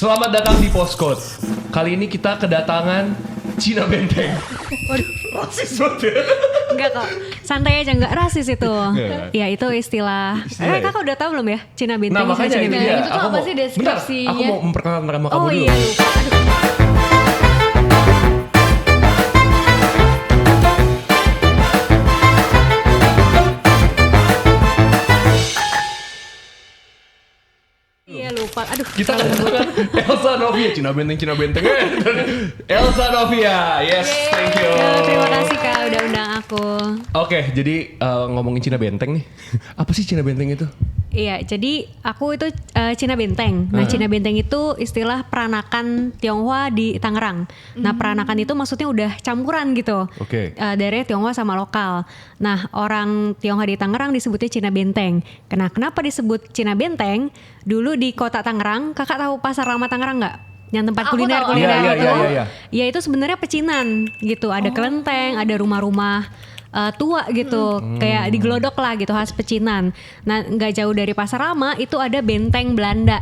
Selamat datang di Postcode. Kali ini kita kedatangan Cina Benteng. Waduh, Rasis banget ya. enggak kok. Santai aja, enggak rasis itu. Enggak. Ya itu istilah. Kakak udah tahu belum ya Cina Benteng? Nah makanya Cina itu Benteng. dia. Itu tuh apa sih deskripsinya? Bentar, aku mau memperkenalkan nama kamu Oh dulu. iya lupa. Aduh. Iya lupa. Aduh. Kita kedatangan Elsa Novia. Cina Benteng. Elsa Novia. Yes, thank you. Ya, terima kasih Kak udah undang aku. Oke, jadi ngomongin Cina Benteng nih. Apa sih Cina Benteng itu? Iya, jadi aku itu Cina Benteng. Nah, Cina Benteng itu istilah peranakan Tionghoa di Tangerang. Nah, peranakan itu maksudnya udah campuran gitu. Oke. Dari Tionghoa sama lokal. Nah, orang Tionghoa di Tangerang disebutnya Cina Benteng. Kenapa disebut Cina Benteng? Dulu di kota Tangerang, kakak tahu Pasar Lama Tangerang nggak? Yang tempat Aku kuliner tahu. Iya, itu. iya. Ya itu sebenarnya pecinan gitu. Ada kelenteng, ada rumah-rumah tua gitu, kayak digelodok lah gitu khas pecinan. Nah nggak jauh dari Pasar Lama itu ada benteng Belanda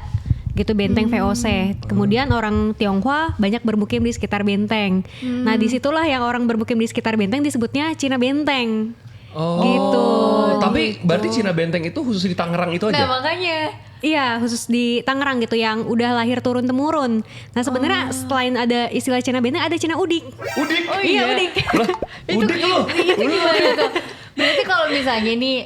gitu, benteng VOC. Kemudian orang Tionghoa banyak bermukim di sekitar benteng. Nah disitulah yang orang bermukim di sekitar benteng disebutnya Cina Benteng. Oh, Gitu. Tapi berarti Cina Benteng itu khusus di Tangerang itu Nah aja? makanya Iya, khusus di Tangerang gitu yang udah lahir turun temurun. Nah sebenarnya selain ada istilah Cina Benteng ada Cina Udik. Udik? Oh Iya, iya. Udik. Lah, Udik lu? itu gimana tuh? Berarti kalau misalnya nih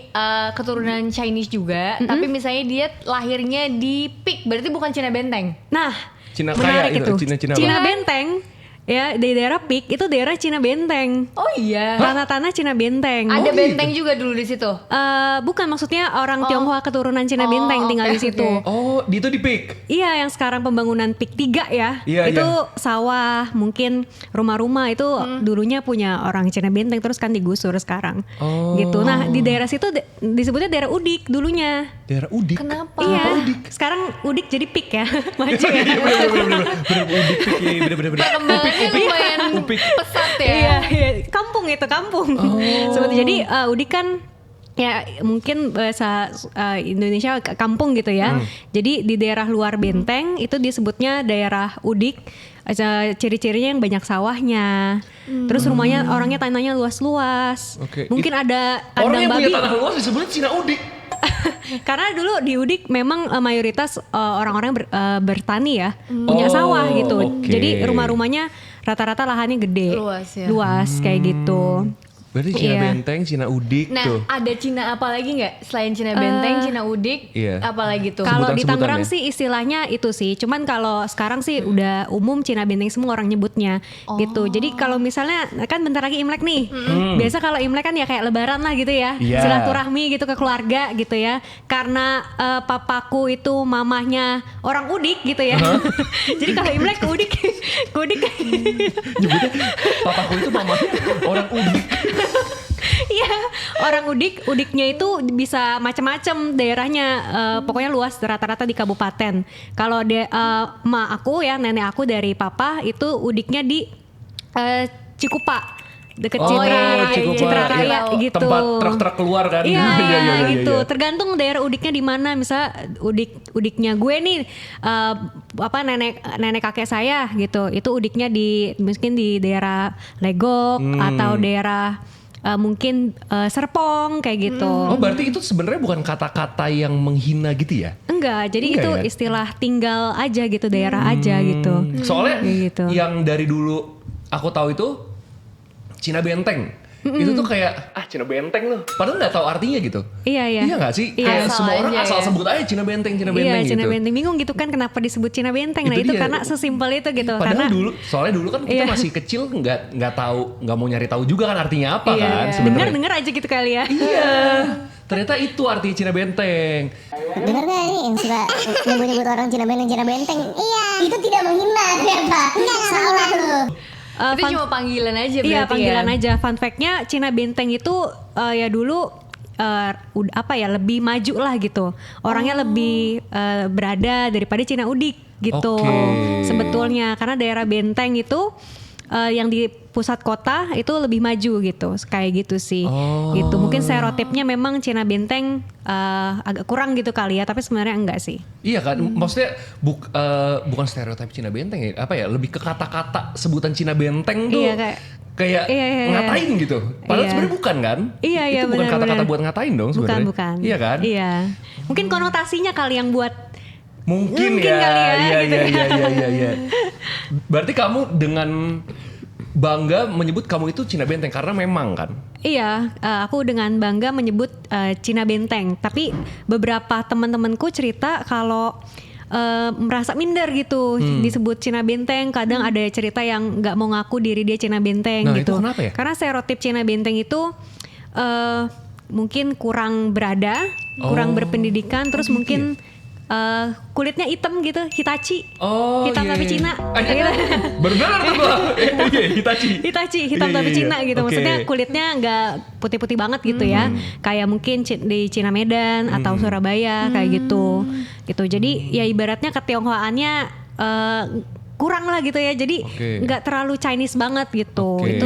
keturunan Chinese juga, tapi misalnya dia lahirnya di Pik, berarti bukan Cina Benteng. Nah, Cina menarik kaya itu, itu. Cina Cina apa? Benteng ya di daerah Pik itu daerah Cina Benteng. Oh iya. Tanah-tanah Cina Benteng. Ada gitu. benteng juga dulu di situ. Bukan maksudnya orang Tionghoa keturunan Cina Benteng tinggal di oke, situ. oke. Oh, itu di Pik? Iya, yang sekarang pembangunan Pik 3 ya. Iya, itu iya. sawah, mungkin rumah-rumah itu dulunya punya orang Cina Benteng terus kan digusur sekarang. Oh. Gitu. Nah, di daerah situ disebutnya daerah Udik dulunya. Daerah Udik? Kenapa? Iya. Sekarang Udik jadi Pik ya. Maju ya. Bener-bener Udik Pik, iya bener-bener. Perkembangannya lumayan Upik. pesat ya. Iya, iya. Kampung itu kampung. Seperti jadi Udik kan ya mungkin bahasa Indonesia kampung gitu ya. Jadi di daerah luar benteng itu disebutnya daerah Udik. Ciri-cirinya yang banyak sawahnya. Terus rumahnya orangnya tanahnya luas-luas. Oke. Mungkin ada Orang kandang yang babi. punya tanah luas disebutnya Cina Udik. Karena dulu di Udik memang mayoritas orang-orang bertani ya, punya Oh, sawah gitu. oke. Jadi rumah-rumahnya rata-rata lahannya gede, Luas ya. luas kayak gitu. Berarti Cina Iya. Benteng, Cina Udik Nah, tuh. ada Cina apa lagi nggak selain Cina Benteng, Cina Udik, Iya. apa lagi tuh? Kalau di Sebutan-sebutan Tangerang ya? sih istilahnya itu sih. Cuman kalau sekarang sih udah umum Cina Benteng semua orang nyebutnya gitu. Jadi kalau misalnya kan bentar lagi Imlek nih. Biasa kalau Imlek kan ya kayak lebaran lah gitu ya. Iya. Silaturahmi gitu ke keluarga gitu ya. Karena papaku itu mamahnya orang Udik gitu ya. Jadi kalau Imlek ke Udik, ke Udik. Nyebutnya papaku itu mamanya orang Udik. Iya, orang Udiknya itu bisa macam-macam daerahnya, pokoknya luas rata-rata di kabupaten. Kalau emak aku ya, nenek aku dari papa itu Udiknya di Cikupa, deket Oh, Cikupa. Citra Raya Iya. gitu. Tempat truk-truk keluar kan. Iya, gitu. iya. Tergantung daerah Udiknya di mana. Misal Udiknya gue nih nenek kakek saya gitu. Itu Udiknya mungkin di daerah Legok atau daerah mungkin Serpong kayak gitu. Oh, berarti itu sebenarnya bukan kata-kata yang menghina gitu ya? Enggak, jadi Enggak itu ya? istilah tinggal aja gitu, daerah aja gitu. Soalnya Kayak gitu. yang dari dulu aku tahu itu Cina Benteng. Itu tuh kayak Cina Benteng loh. Padahal nggak tahu artinya gitu. Iya, iya. Iya nggak sih? Iya. Kayak Asal semua orang aja asal ya. sebut aja Cina Benteng Iya, gitu. Cina Benteng bingung gitu kan kenapa disebut Cina Benteng. Nah, Itu itu dia. karena sesimpel itu gitu. Padahal karena soalnya dulu kan kita Iya. masih kecil nggak tahu, nggak mau nyari tahu juga kan artinya apa iya, kan sebenarnya. dengar aja gitu kali ya. Iya. Ternyata itu arti Cina Benteng. Dengar gak ini yang suka nyebut-nyebut orang Cina Benteng? Iya. Itu tidak menghina ternyata. Enggak, salah lu. Itu cuma panggilan aja berarti Iya, panggilan ya? aja. Fun fact-nya Cina Benteng itu ya dulu lebih maju lah gitu. Orangnya lebih berada daripada Cina Udik gitu. Oke. Sebetulnya karena daerah Benteng itu yang di pusat kota itu lebih maju gitu, kayak gitu sih. Gitu. Mungkin stereotipnya memang Cina Benteng agak kurang gitu kali ya, tapi sebenarnya enggak sih. Iya kan, maksudnya bukan stereotip Cina Benteng ya, apa ya, lebih ke kata-kata sebutan Cina Benteng tuh Iya, kayak ngatain gitu. Padahal Iya. sebenarnya bukan kan? Iya, itu bukan benar, kata-kata benar. buat ngatain dong sebenarnya. Bukan. Iya kan? Iya. Mungkin konotasinya kali yang buat Mungkin Mungkin ya. kali ya, Iya, gitu iya. Berarti kamu dengan bangga menyebut kamu itu Cina Benteng karena memang kan? Iya, aku dengan bangga menyebut Cina Benteng. Tapi beberapa teman-temanku cerita kalau merasa minder gitu disebut Cina Benteng. Kadang ada cerita yang nggak mau ngaku diri dia Cina Benteng Nah, gitu. itu kenapa ya? Karena stereotip Cina Benteng itu mungkin kurang berada, kurang berpendidikan, terus gitu mungkin kulitnya hitam gitu, Hitachi. Hitam iya, tapi iya. Cina. Iya. Baru dengar tuh gua. Iya, Hitachi. Hitachi, hitam Iya, tapi iya, Cina iya. gitu. Oke. Maksudnya kulitnya nggak putih-putih banget gitu ya. Kayak mungkin di Cina Medan atau Surabaya kayak gitu. Gitu. Jadi ya ibaratnya ketionghoaannya kurang lah gitu ya. Jadi Oke. nggak terlalu Chinese banget gitu. Oke.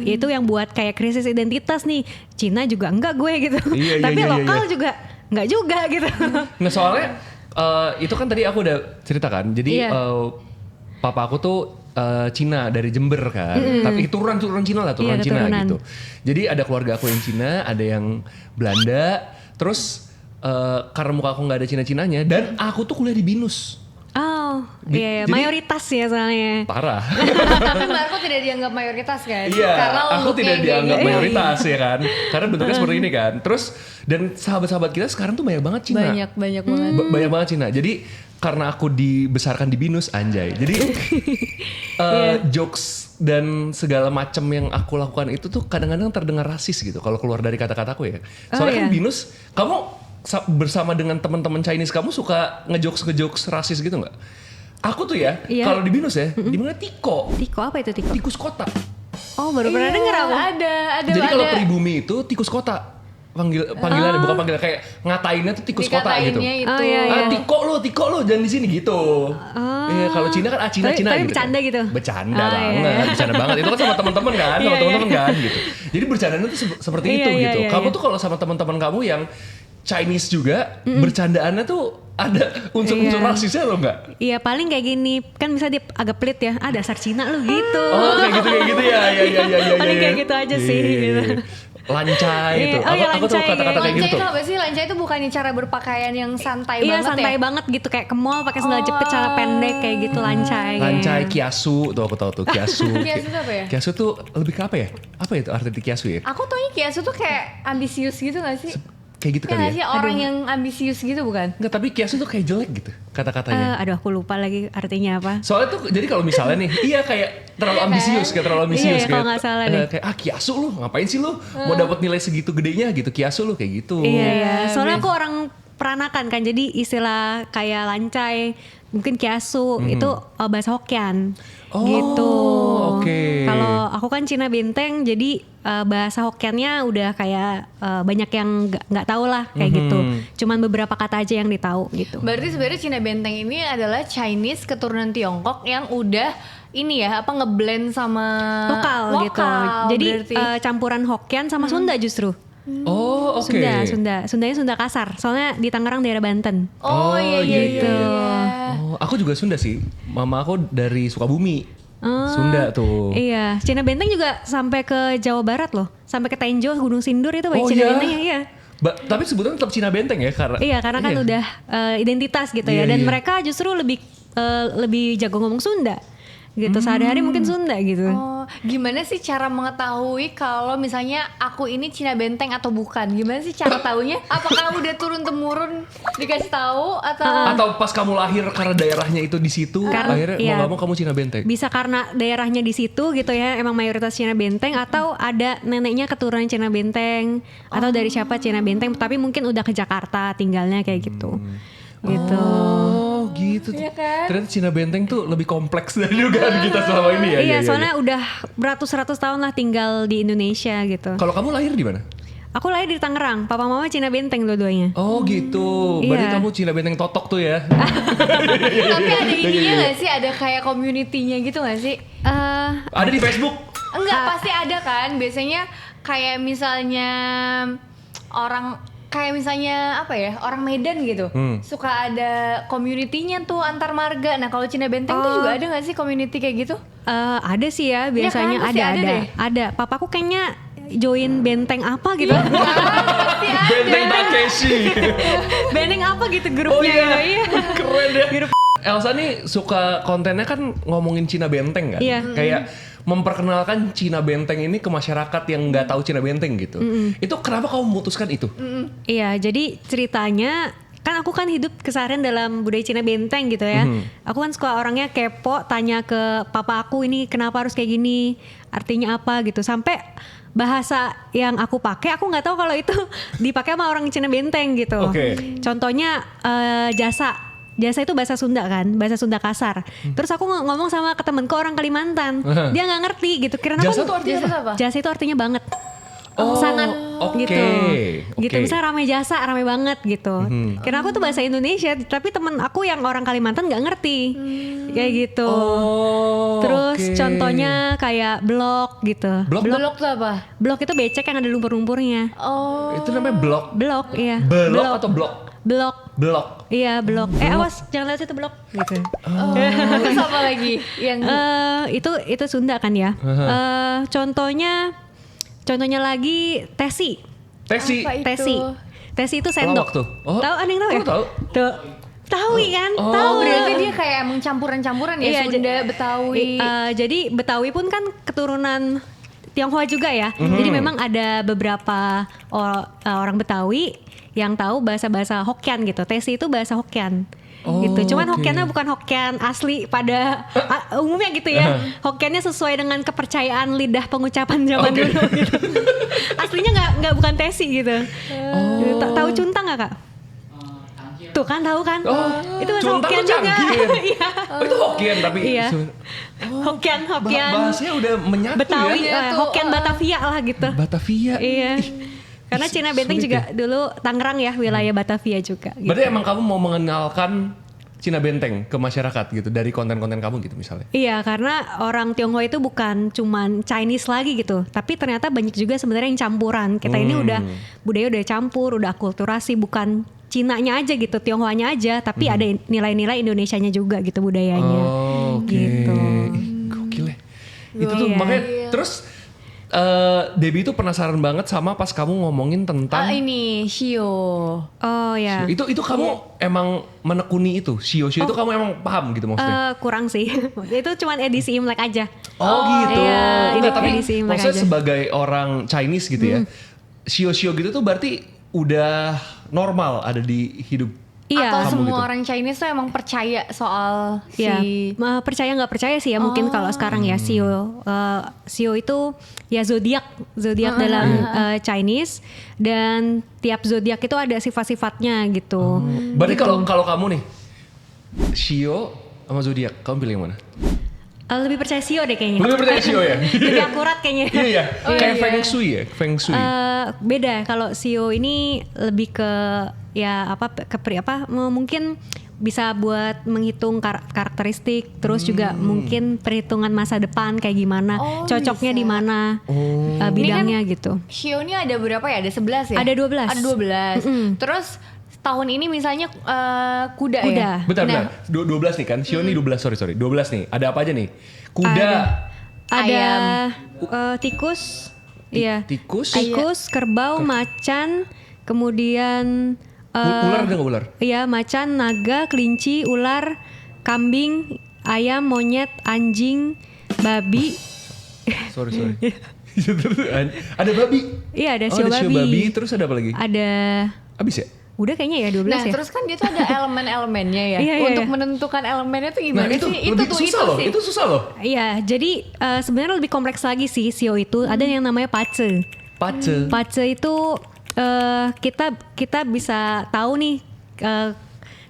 Itu yang buat kayak krisis identitas nih. Cina juga enggak gue gitu. Iya, Tapi iya, lokal iya. juga enggak juga gitu. Nah soalnya itu kan tadi aku udah ceritakan. Jadi Iya. papa aku tuh Cina dari Jember kan. Tapi turunan Cina lah, turunan Iya, Cina keturunan. gitu. Jadi ada keluarga aku yang Cina, ada yang Belanda. Terus karena muka aku nggak ada Cina-Cinanya dan aku tuh kuliah di BINUS. Oh, iya, Jadi- mayoritas ya soalnya. Parah. Tapi Marco tidak dianggap mayoritas kan? Iya, Karena aku looknya tidak kayak dianggap gitu. mayoritas ya kan. Karena bentuknya seperti ini kan. Terus dan sahabat-sahabat kita sekarang tuh banyak banget Cina. Banyak banget. Banyak banget Cina. Jadi karena aku dibesarkan di BINUS anjay. Jadi jokes dan segala macam yang aku lakukan itu tuh kadang-kadang terdengar rasis gitu kalau keluar dari kata-kataku ya. Soalnya kan iya. BINUS, kamu bersama dengan teman-teman Chinese kamu suka ngejokes rasis gitu nggak? Aku tuh ya, Iya. kalau di BINUS ya, dimana Tiko, Tiko apa itu Tiko? tikus kota. Oh, baru pernah Iya, denger aku. Ada. Jadi kalau pribumi itu tikus kota. Panggilannya bukan panggilan kayak ngatainnya tuh tikus kota gitu. Dikatainnya itu. Oh, iya, iya. Tiko lo jangan di sini gitu. Iya, kalau Cina kan Cina Tapi gitu. bercanda gitu? Bercanda Oh, banget, iya. bercanda banget. Itu kan sama teman-teman kan, sama Iya, teman-teman kan gitu. Jadi bercandanya tuh seperti Iya, itu iya, gitu. iya, Kamu iya. tuh kalau sama teman-teman kamu yang Chinese juga, bercandaannya tuh ada unsur-unsur Iya. rasisnya lo nggak? Iya paling kayak gini, kan bisa dia agak pelit ya, dasar Cina lu gitu. Oh kayak gitu ya, iya. Paling kayak gitu aja sih, gitu. Lancai itu. Iya, oh iya, Aku tuh lancai, kata-kata kayak Lanca gitu. itu apa sih? Lanca itu bukannya cara berpakaian yang santai Iya banget santai ya? banget gitu, kayak ke mall pakai sandal jepit, celana pendek kayak gitu, lancai. Lancai, kiasu, tuh aku tahu tuh kiasu. Kiasu itu apa ya? Kiasu tuh lebih ke apa ya? Apa itu arti kiasu ya? Aku taunya Kiasu tuh kayak ambisius gitu gak sih? Kayak gitu Ya kali gak ya? sih orang yang ambisius gitu bukan? Enggak, tapi kiasu tuh kayak jelek gitu kata-katanya. Aduh aku lupa lagi artinya apa. Soalnya tuh jadi kalau misalnya nih, iya kayak terlalu ambisius, kayak terlalu ambisius. Iya, kalau nggak salah deh. Kayak kiasu lu, ngapain sih lu? Mau dapat nilai segitu gedenya gitu, kiasu lu kayak gitu. Iya, soalnya aku orang peranakan kan, jadi istilah kayak lancai, mungkin kiasu itu bahasa Hokkien. Oh, gitu. oke. Kalau aku kan Cina Benteng, jadi bahasa Hokkiennya udah kayak banyak yang nggak tahu lah kayak gitu. Cuman beberapa kata aja yang ditahu gitu. Berarti sebenarnya Cina Benteng ini adalah Chinese keturunan Tiongkok yang udah ini ya apa ngeblend sama Lokal gitu. Jadi berarti. campuran Hokkien sama Sunda justru. Oh, oke. Sundanya Sunda kasar. Soalnya di Tangerang daerah Banten. Oh iya gitu. Oh, aku juga Sunda sih. Mama aku dari Sukabumi. Sunda tuh. Iya, Cina Benteng juga sampai ke Jawa Barat loh. Sampai ke Tenjo, Gunung Sindur itu banyak Oh, Cina iya? Benteng ya, iya. Tapi sebetulnya tetap Cina Benteng ya karena. Iya, karena kan udah identitas gitu ya. Iya, Dan iya. mereka justru lebih jago ngomong Sunda. Gitu, sehari-hari mungkin Sunda gitu. Oh, gimana sih cara mengetahui kalau misalnya aku ini Cina Benteng atau bukan? Gimana sih cara taunya? Apakah udah turun temurun dikasih tahu atau Atau pas kamu lahir karena daerahnya itu di situ, akhirnya iya. mau nggak mau kamu Cina Benteng. Bisa karena daerahnya di situ gitu ya, emang mayoritas Cina Benteng, atau ada neneknya keturunan Cina Benteng, atau dari siapa Cina Benteng, tapi mungkin udah ke Jakarta tinggalnya kayak gitu. Gitu. Oh gitu. Iya kan? Ternyata Cina Benteng tuh lebih kompleks dari dugaan kita selama ini ya. Iya, soalnya udah beratus-ratus tahun lah tinggal di Indonesia gitu. Kalau kamu lahir di mana? Aku lahir di Tangerang, papa mama Cina Benteng dua-duanya. Oh gitu. Berarti Iya. kamu Cina Benteng totok tuh ya. Tapi ada ininya gak sih? Ada kayak community-nya gitu gak sih? Ada di Facebook. Enggak, pasti ada kan. Biasanya kayak misalnya kayak misalnya apa ya, orang Medan gitu, suka ada community-nya tuh antar marga. Nah kalau Cina Benteng tuh juga ada gak sih community kayak gitu? Ada sih ya, biasanya pasti ada deh. ada. Papaku kayaknya join benteng apa gitu. Pasti ada. Benteng Takeshi. Benteng apa gitu grupnya. Oh iya. Iya. Keren ya. Elsa nih suka kontennya kan ngomongin Cina Benteng kan. Iya. Kayak memperkenalkan Cina Benteng ini ke masyarakat yang nggak tahu Cina Benteng gitu. Itu kenapa kamu memutuskan itu? Iya, jadi ceritanya kan aku kan hidup keseharian dalam budaya Cina Benteng gitu ya. Aku kan suka orangnya kepo, tanya ke papa aku ini kenapa harus kayak gini, artinya apa gitu. Sampai bahasa yang aku pakai, aku nggak tahu kalau itu dipakai sama orang Cina Benteng gitu. Oke. Contohnya jasa. Jasa itu bahasa Sunda kan, bahasa Sunda kasar. Terus aku ngomong sama ke temenku orang Kalimantan, dia nggak ngerti gitu. Kira Jasa tuh artinya Jasa apa? Jasa itu artinya banget. Oh, Sangat oke. gitu. Gitu Oke. misalnya rame jasa, rame banget gitu. Kira aku tuh bahasa Indonesia, tapi temen aku yang orang Kalimantan nggak ngerti. Kayak gitu. Oh, Terus oke. contohnya kayak blok gitu. Blok tuh apa? Blok itu becek yang ada lumpur-lumpurnya. Oh. Itu namanya blok. Blok, iya. Blok atau blok? Blok. Blok. Iya, blok. Awas, jangan lihat itu blok gitu. Terus apa lagi? Yang Itu Sunda kan ya. Contohnya lagi tesi. Tesi. Apa itu? Tesi itu sendok. Pelawak tuh. Oh, Tahu, ada yang tahu ya? kamu tahu? Tuh. Tahu kan? Oh. Tahu. Berarti dia kayak emang campuran-campuran ya, Sunda, Betawi. Jadi Betawi pun kan keturunan Tionghoa juga ya. Jadi memang ada beberapa orang Betawi yang tahu bahasa-bahasa Hokkien gitu. Tesi itu bahasa Hokkien. Oh, Gitu. Cuman oke. Hokkiennya bukan Hokkien asli pada umumnya gitu ya. Hokkiennya sesuai dengan kepercayaan lidah pengucapan zaman Oke. dulu gitu. Aslinya nggak bukan Tesi gitu. Tahu cuntang nggak Kak? Tuh kan tahu kan? Oh, Itu bahasa Cuntang Hokkien tuh juga. Cangkir. Iya. Oh, itu Hokkien tapi Iya. Hokkien. bahasanya udah menyatu Betawi, ya. Hokkien Batavia lah gitu. Batavia. Iya. Karena Cina Benteng sulit juga dulu Tangerang ya, wilayah Batavia juga. Gitu. Berarti emang kamu mau mengenalkan Cina Benteng ke masyarakat gitu dari konten-konten kamu gitu misalnya. Iya, karena orang Tionghoa itu bukan cuman Chinese lagi gitu, tapi ternyata banyak juga sebenarnya yang campuran. Kita ini udah budaya udah campur, udah akulturasi, bukan Cinanya aja gitu, Tionghoanya aja, tapi ada nilai-nilai Indonesianya juga gitu budayanya. Oh, oke. Gitu. Gokil ya. Itu tuh Iya. makanya terus Debbie tuh penasaran banget sama pas kamu ngomongin tentang Ini Shio. Oh ya. itu kamu emang menekuni itu Shio itu kamu emang paham gitu maksudnya. Kurang sih. Itu cuman edisi Imlek aja. Oh gitu. iya, Enggak, tapi edisi Imlek maksudnya aja. sebagai orang Chinese gitu ya. Shio gitu tuh berarti udah normal ada di hidup. Iya. Atau Kamu semua gitu. orang Chinese tuh emang percaya soal Ya, si percaya nggak percaya sih ya mungkin kalau sekarang ya Shio itu ya zodiak dalam Chinese, dan tiap zodiak itu ada sifat-sifatnya gitu. Berarti kalau kamu nih Shio sama zodiak, kamu pilih yang mana? Lebih percaya Shio deh kayaknya. Lebih percaya Shio ya? Lebih akurat kayaknya. Iya ya. Kayak iya. Feng Shui ya, Feng Shui. Beda kalau Shio ini lebih ke ya mungkin bisa buat menghitung karakteristik, terus juga mungkin perhitungan masa depan kayak gimana, Oh, cocoknya bisa. di mana bidangnya gitu. Shio ini ada berapa ya? Ada 11 ya? Ada 12. Ada 12. Terus tahun ini misalnya kuda Kuda. ya? Bentar, Nah, 12 nih kan? Shio nih 12, sorry. 12 nih. Ada apa aja nih? Kuda, Ada Ayam. tikus, iya. tikus, Tikus, kerbau, macan, kemudian ular ada nggak ular? iya macan, naga, kelinci, ular, kambing, ayam, monyet, anjing, babi. Sorry. Ada babi. Iya ada Oh, shio ada shio babi. babi. Terus ada apa lagi? Ada Habis ya? udah kayaknya ya 12 Nah, ya. terus kan dia tuh ada elemen-elemennya ya. Iya, iya, Untuk iya. menentukan elemennya tuh Nah gimana itu sih? lebih susah loh. sih. Itu susah loh. Iya, jadi sebenarnya lebih kompleks lagi sih shio itu. Ada yang namanya pace. Pace. Pace itu kita bisa tahu nih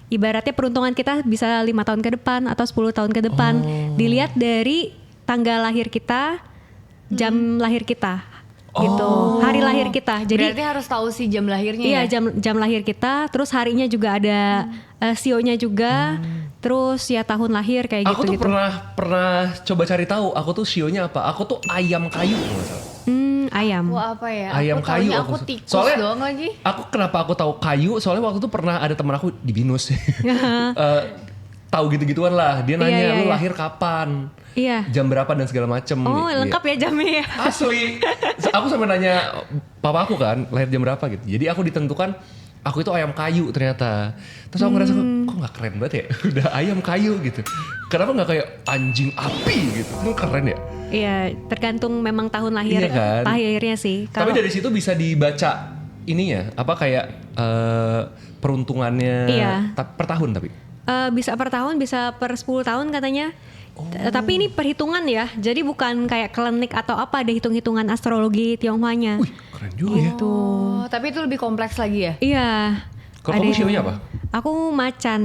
ibaratnya peruntungan kita bisa 5 tahun ke depan atau 10 tahun ke depan. Dilihat dari tanggal lahir kita, jam lahir kita. gitu. Hari lahir kita. Jadi Berarti harus tahu sih jam lahirnya iya ya. jam lahir kita, terus harinya juga ada sionya juga. Terus ya tahun lahir kayak Aku gitu tuh pernah coba cari tahu. Aku tuh sionya apa? Aku tuh ayam kayu kalau nggak salah. Ayam. Wah apa ya? Ayam aku kayu taunya aku aku tikus soalnya doang lagi. Kenapa aku tahu kayu? Soalnya waktu itu pernah ada teman aku di binus. Tahu gitu-gituan lah. Dia nanya Iya, lu iya. lahir kapan? Iya. Jam berapa dan segala macem. Oh, Iya. lengkap ya jamnya ya. Asli. Aku sampai nanya papa aku kan lahir jam berapa gitu. Jadi aku ditentukan aku itu ayam kayu ternyata. Terus aku ngerasa kok gak keren banget ya. Udah ayam kayu gitu. Kenapa gak kayak anjing api gitu. Itu keren ya. Iya, tergantung memang tahun lahir. Iya kan? Lahirnya sih. Tapi dari situ bisa dibaca ininya apa kayak peruntungannya Iya. per tahun tapi. Bisa per tahun, bisa per 10 tahun katanya. Tapi ini perhitungan ya, jadi bukan kayak klinik atau apa, ada hitung-hitungan astrologi Tionghoanya. Wih, keren juga ya. Oh, tapi itu lebih kompleks lagi ya? Iya. Kalau ada kamu itu. sionya apa? Aku macan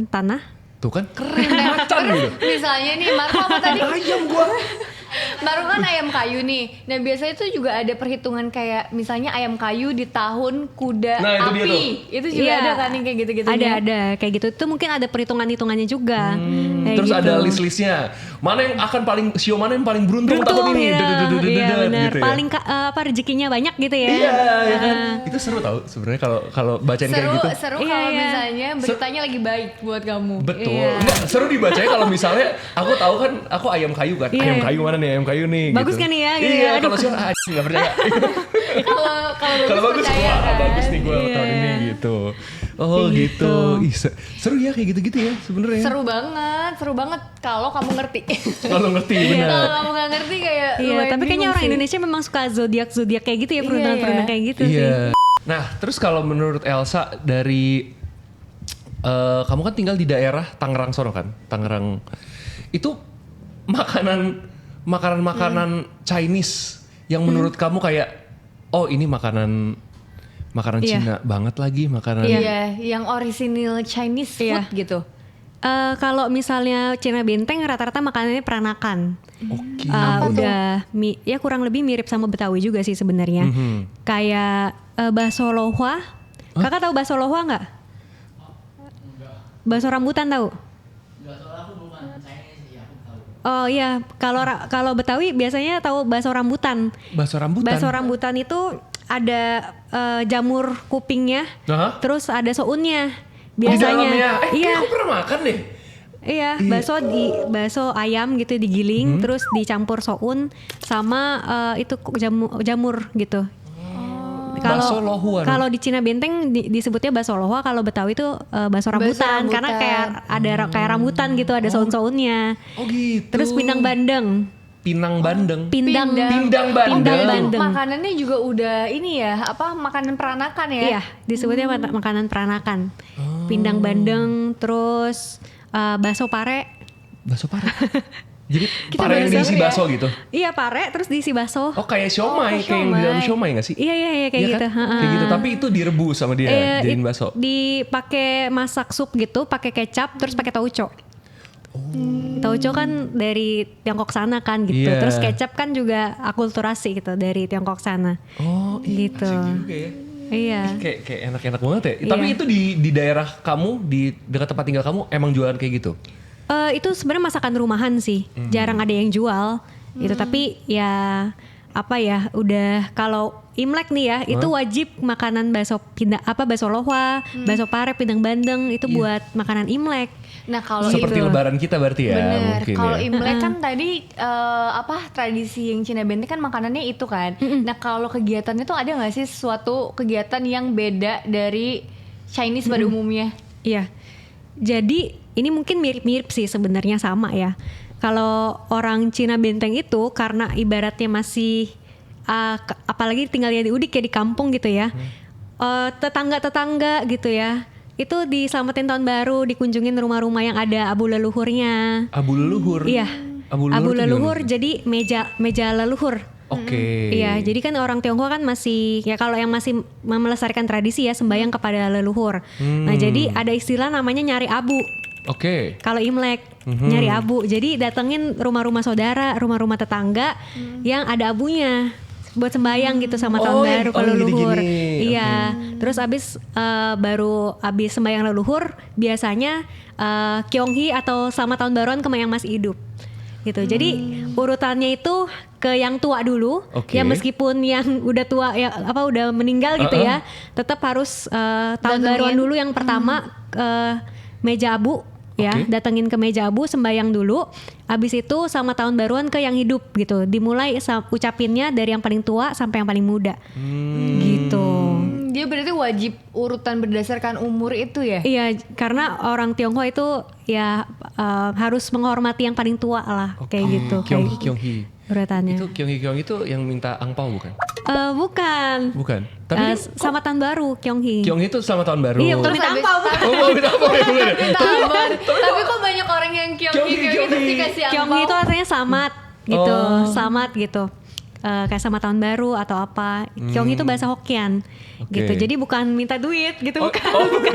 tanah. Tuh kan keren macan gitu. Misalnya nih Marco apa tadi? Ayam gua. Marco kan ayam kayu nih. Nah biasanya itu juga ada perhitungan kayak misalnya ayam kayu di tahun kuda Nah, itu api. dia tuh. Itu juga Iya. ada kan yang kayak gitu-gitu. Ada kayak gitu. Itu mungkin ada perhitungan-hitungannya juga. Kayak Terus gitu. ada list-listnya. Mana yang akan sio mana yang paling beruntung tahun ini? Iya, iya benar. Gitu ya. Paling rezekinya banyak gitu ya. Iya, ya kan. Itu seru tau sebenarnya kalau bacain kayak gitu. Seru Iya, kalau iya. misalnya beritanya lagi baik buat kamu. Betul. Iya. Enggak, seru dibacanya kalau misalnya aku tahu kan aku ayam kayu kan. Iya. Ayam kayu mana nih? Ayam kayu nih Bagus gitu. kan nih ya, gitu Iya, ya. Aduh. kalau sio enggak percaya. Kalau bagus percaya wah, kan. bagus nih gue Iya. tahun ini gitu. Oh Kayak gitu. gitu. Ih, seru ya kayak gitu-gitu ya sebenarnya. Seru banget kalau kamu ngerti. Kalau ngerti Kalau benar. kamu nggak ngerti kayak Iya, lumayan tapi kayaknya bingung orang sih. Indonesia memang suka zodiak kayak gitu ya, Iya, peruntungan-peruntungan iya. kayak gitu sih. Iya. Nah, terus kalau menurut Elsa dari kamu kan tinggal di daerah Tangerang sono kan? Tangerang. Itu makanan Chinese yang menurut kamu kayak oh ini makanan Iya. Cina banget lagi, makanan Iya, yang original Chinese food Iya. gitu. Kalau misalnya Cina Benteng rata-rata makanannya peranakan. Oke. Udah ya kurang lebih mirip sama Betawi juga sih sebenarnya. Kayak bakso lohua. Kakak tahu bakso lohua nggak? Bakso rambutan tahu? Oh iya, kalau Betawi biasanya tahu bakso rambutan. Bakso rambutan. Bakso rambutan itu ada jamur kupingnya, Aha. terus ada sounnya. Di Biasanya, dalamnya. iya, Aku pernah makan deh. iya, bakso ayam gitu digiling, terus dicampur soun sama itu jamur gitu. Bakso lohua. Kalau di Cina Benteng disebutnya bakso lohua, kalau Betawi itu bakso rambutan, karena kayak ada kayak rambutan gitu, ada soun-sounnya. Oh gitu. Terus pindang bandeng. Pindang bandeng. Pindang Pindang bandeng. Pindang Itu bandeng. makanannya juga udah ini ya, apa makanan peranakan ya? Iya, disebutnya makanan peranakan. Pindang bandeng, terus bakso pare. Bakso pare. Jadi Kita pare yang baru diisi tahu ya. bakso gitu. Iya, pare terus diisi bakso. Oh kayak siomay, kayak kayak yang di dalam siomay. siomay gak sih? Iya kayak Iya gitu. kan? Kayak gitu, tapi itu direbus sama dia, jadiin bakso. Dipakai masak sup gitu, pakai kecap, terus pakai tauco. Tauco kan dari Tiongkok sana kan gitu. Iya. Terus kecap kan juga akulturasi gitu dari Tiongkok sana. Oh Gitu. asik juga ya. Iya. Kayak enak-enak banget ya. Iya. Tapi itu di daerah kamu, di dekat tempat tinggal kamu emang jualan kayak gitu? Itu sebenarnya masakan rumahan sih, jarang ada yang jual gitu. Tapi ya apa ya, udah kalau Imlek nih ya, itu wajib makanan bakso lohua, bakso pare, pindang bandeng itu buat makanan Imlek. Nah kalau Seperti gitu. lebaran kita berarti ya Bener, mungkin kalau ya. Imlek kan tadi tradisi yang Cina Benteng kan makanannya itu kan. Nah kalau kegiatannya tuh ada nggak sih suatu kegiatan yang beda dari Chinese pada umumnya? Iya. Jadi ini mungkin mirip-mirip sih sebenarnya sama ya. Kalau orang Cina Benteng itu karena ibaratnya masih apalagi tinggalnya di Udik ya, di kampung gitu ya. Tetangga-tetangga gitu ya. Itu diselamatin tahun baru, dikunjungin rumah-rumah yang ada abu leluhurnya. Abu leluhur. Iya. Abu Abu tuh leluhur gimana? jadi meja leluhur. Oke. Iya, jadi kan orang Tionghoa kan masih ya kalau yang masih melestarikan tradisi ya sembahyang kepada leluhur. Nah, jadi ada istilah namanya nyari abu. Oke. Kalau Imlek nyari abu. Jadi datengin rumah-rumah saudara, rumah-rumah tetangga yang ada abunya. buat sembayang gitu sama tahun Oh, baru ke oh, yang leluhur. gini-gini. Iya. Terus baru abis sembayang leluhur biasanya Kyonghee atau selamat tahun baruan ke yang masih hidup. Gitu. Jadi urutannya itu ke yang tua dulu. Oke. Ya meskipun yang udah tua ya udah meninggal gitu ya, tetap harus tahun Datengin. baruan dulu yang pertama meja abu. Ya, Oke. datengin ke meja abu, sembayang dulu. Abis itu sama tahun baruan ke yang hidup gitu. Dimulai ucapinnya dari yang paling tua sampai yang paling muda. Gitu. Dia berarti wajib urutan berdasarkan umur itu ya? Iya, karena orang Tionghoa itu ya harus menghormati yang paling tua lah, kayak gitu. Kyonghee, kayak Kyonghee. urutannya. Itu Kyonghee itu yang minta angpau bukan? Bukan. Bukan. Tapi kan sama tahun baru Kyonghee. Kyonghee itu selamat tahun baru. Iya, bukan minta habis- angpau, bukan. Oh, mau minta angpau ya bukan? ya? Tabar. Tapi kok banyak orang yang Kyonghee terus dikasih angpau? Kyonghee itu artinya selamat gitu, Oh. selamat gitu. Kayak sama tahun baru atau apa. Kyonghee itu bahasa Hokkien gitu. Oke. Jadi bukan minta duit gitu, Oh, bukan. oh, bukan.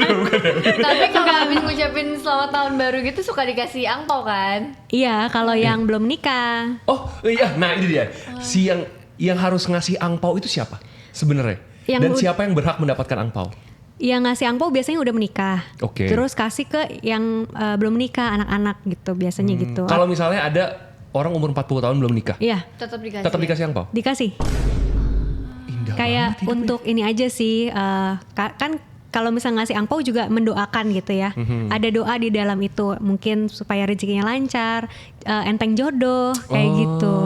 Tapi kalau habis ngucapin selamat tahun baru gitu suka dikasih angpau kan? Iya, kalau yang belum nikah. Oh iya, nah ini dia. Si yang harus ngasih angpau itu siapa sebenarnya? Yang Dan siapa yang berhak mendapatkan angpau? Yang ngasih angpau biasanya udah menikah. Oke. Terus kasih ke yang belum menikah, anak-anak gitu biasanya gitu. Kalau misalnya ada orang umur 40 tahun belum nikah, Iya, Tetap dikasih. tetap dikasih angpau? dikasih. Indah Kayak banget hidupnya. untuk ini aja sih, kan kalau misalnya ngasih angpau juga mendoakan gitu ya. Ada doa di dalam itu, mungkin supaya rezekinya lancar, enteng jodoh, kayak gitu.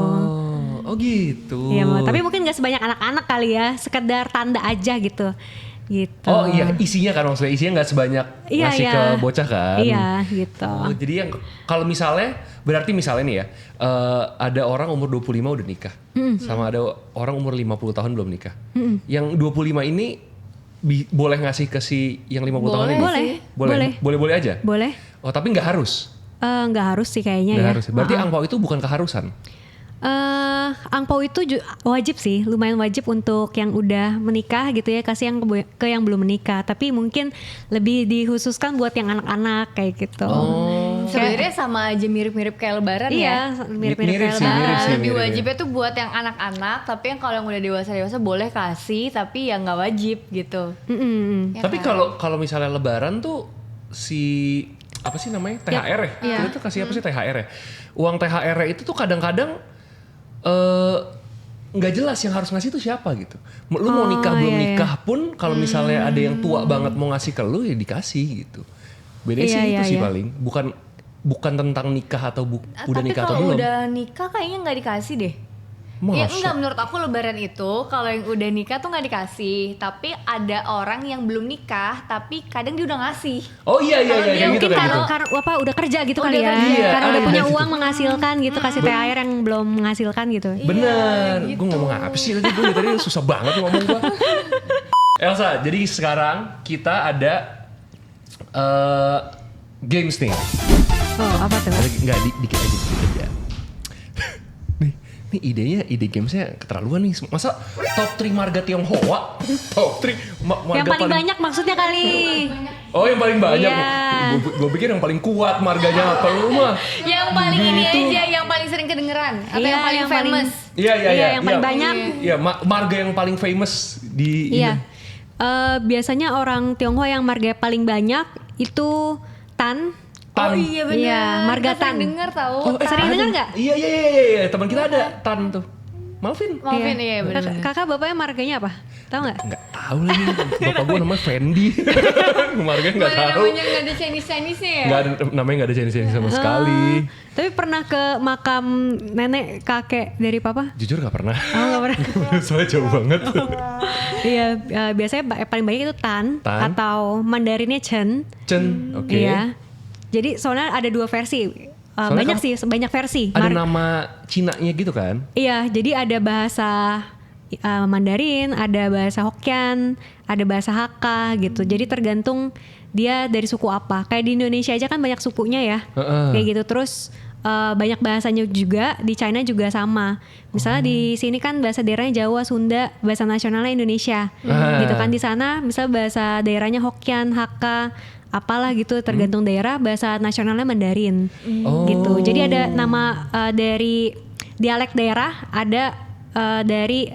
Oh gitu. Iya, tapi mungkin gak sebanyak anak-anak kali ya, sekedar tanda aja gitu. Gitu. Oh iya, isinya kan maksudnya isinya nggak sebanyak Iya, ngasih iya. ke bocah kan? Iya, gitu. Oh, jadi yang kalau misalnya berarti misalnya nih ya, ada orang umur 25 udah nikah. Sama ada orang umur 50 tahun belum nikah. Yang 25 ini boleh ngasih ke si yang 50 tahun ini? Boleh. Boleh aja? Boleh. Oh, tapi nggak harus. Nggak harus sih kayaknya Nggak ya. harus. Berarti angpau itu bukan keharusan. Angpau itu wajib sih, lumayan wajib untuk yang udah menikah gitu ya, kasih yang ke yang belum menikah. Tapi mungkin lebih dikhususkan buat yang anak-anak kayak gitu. Sebenarnya sama aja mirip-mirip kayak lebaran ya. Iya, mirip-mirip Mirip kayak sih, lebaran. mirip sih. Lebih wajibnya tuh buat yang anak-anak, tapi yang kalau yang udah dewasa boleh kasih, tapi ya nggak wajib gitu. Mm-mm. Ya Tapi kan? kalau misalnya lebaran tuh si apa sih namanya? THR ya? Iya. Kita tuh kasih apa sih THR ya? Uang THR itu tuh kadang-kadang nggak jelas yang harus ngasih itu siapa gitu. Lu mau nikah belum iya, iya. nikah pun kalau misalnya ada yang tua banget mau ngasih ke lu ya dikasih gitu. Beda Iya, sih itu iya, sih iya. paling. Bukan tentang nikah atau udah Tapi nikah atau kalau belum. udah nikah kayaknya nggak dikasih deh. Ya Masa? enggak, menurut aku lebaran itu kalau yang udah nikah tuh nggak dikasih. Tapi ada orang yang belum nikah tapi kadang dia udah ngasih. Oh iya Kalau dia kayak gitu mungkin kayak gitu. Karena udah kerja gitu Udah kali ya. kerja. Iya, Karena udah ada punya gitu. uang menghasilkan gitu, kasih THR yang belum menghasilkan gitu. Bener, Iya, gue ngomong apa sih tadi? Gue tadi susah banget ngomong gue. Elsa, jadi sekarang kita ada games nih. Oh, apa tuh? Enggak, dikit aja. Nih ide gamesnya keterlaluan nih. Masa top 3 marga Tionghoa? Top 3 marga Yang paling banyak maksudnya kali. Oh, yang paling banyak. Iya. Gue pikir yang paling kuat marganya apa lu mah? Yang paling ini Gitu. aja, yang paling sering kedengeran atau Iya, yang paling yang paling- famous. Iya, yang paling banyak. Iya, marga yang paling famous di Iya. Biasanya orang Tionghoa yang marga paling banyak itu Tan. Tan. Oh iya benar. Iya, marga Kita sering Tan. dengar tahu. Sering ada. dengar nggak? Iya. Teman kita ada Tan tuh. Maafin. Maafin iya benar. Kakak bapaknya marganya apa? Tahu nggak? Nggak tahu lagi. Bapak gue namanya Fendi. Marganya nggak Mana tahu. namanya nggak ada Chinese-nya ya? Nggak ada, namanya nggak ada Chinese sama sekali. Tapi pernah ke makam nenek kakek dari papa? Jujur nggak pernah. Oh nggak pernah. Soalnya jauh banget. Iya, biasanya paling banyak itu Tan, Tan. atau Mandarinnya Chen. Chen, oke. Iya. Jadi soalnya ada 2 versi. Soalnya Banyak kan sih, banyak versi. Ada nama Cina-nya gitu kan? Iya, jadi ada bahasa Mandarin, ada bahasa Hokkien, ada bahasa Hakka gitu. Jadi tergantung dia dari suku apa. Kayak di Indonesia aja kan banyak sukunya ya. Heeh. Kayak gitu. Terus banyak bahasanya juga, di China juga sama. Misalnya di sini kan bahasa daerahnya Jawa, Sunda, bahasa nasionalnya Indonesia. Gitu kan di sana misal bahasa daerahnya Hokkien, Hakka, apalah gitu, tergantung daerah, bahasa nasionalnya Mandarin. Oh. Gitu. Jadi ada nama dari dialek daerah, ada dari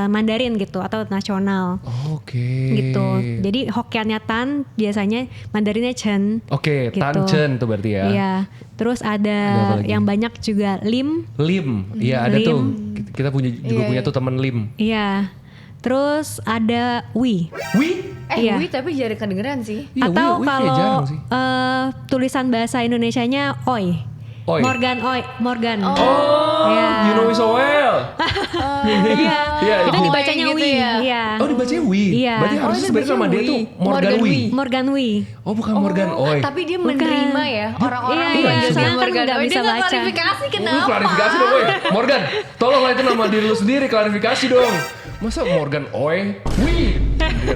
Mandarin gitu atau nasional Oke. gitu. Jadi Hokkien-nya Tan, biasanya Mandarinnya Chen. Oke, gitu. Tancen tuh berarti ya. Iya. Terus Ada ada apa lagi? yang banyak juga Lim. Lim, iya ada Lim. tuh. Kita punya juga punya tuh teman Lim. Iya. Terus ada Wi. Wih, Iya. Wih tapi jarang kedengeran sih. iya, Atau wih kayak kalau jarang sih. tulisan bahasa Indonesianya Oi. Oi. Morgan. Oh, Iya. you know me so well. Iya. Iya, Itu itu. dibacanya Gitu Wi. ya? Iya. Oh dibacanya Wi. Iya. Berarti Oh, harusnya itu sebenarnya nama dia bacanya tuh Wi. Morgan Morgan Wi. Wi. Morgan Wi. Oh bukan Morgan Oi. Tapi dia menerima ya orang-orang Iya, yang iya, manggil soalnya dia kan Morgan. nggak Oh, bisa dia nggak baca. klarifikasi Lu kenapa? klarifikasi dong Oi. Morgan, tolonglah itu nama diri lu sendiri, klarifikasi dong. Masa Morgan Oi? Wi.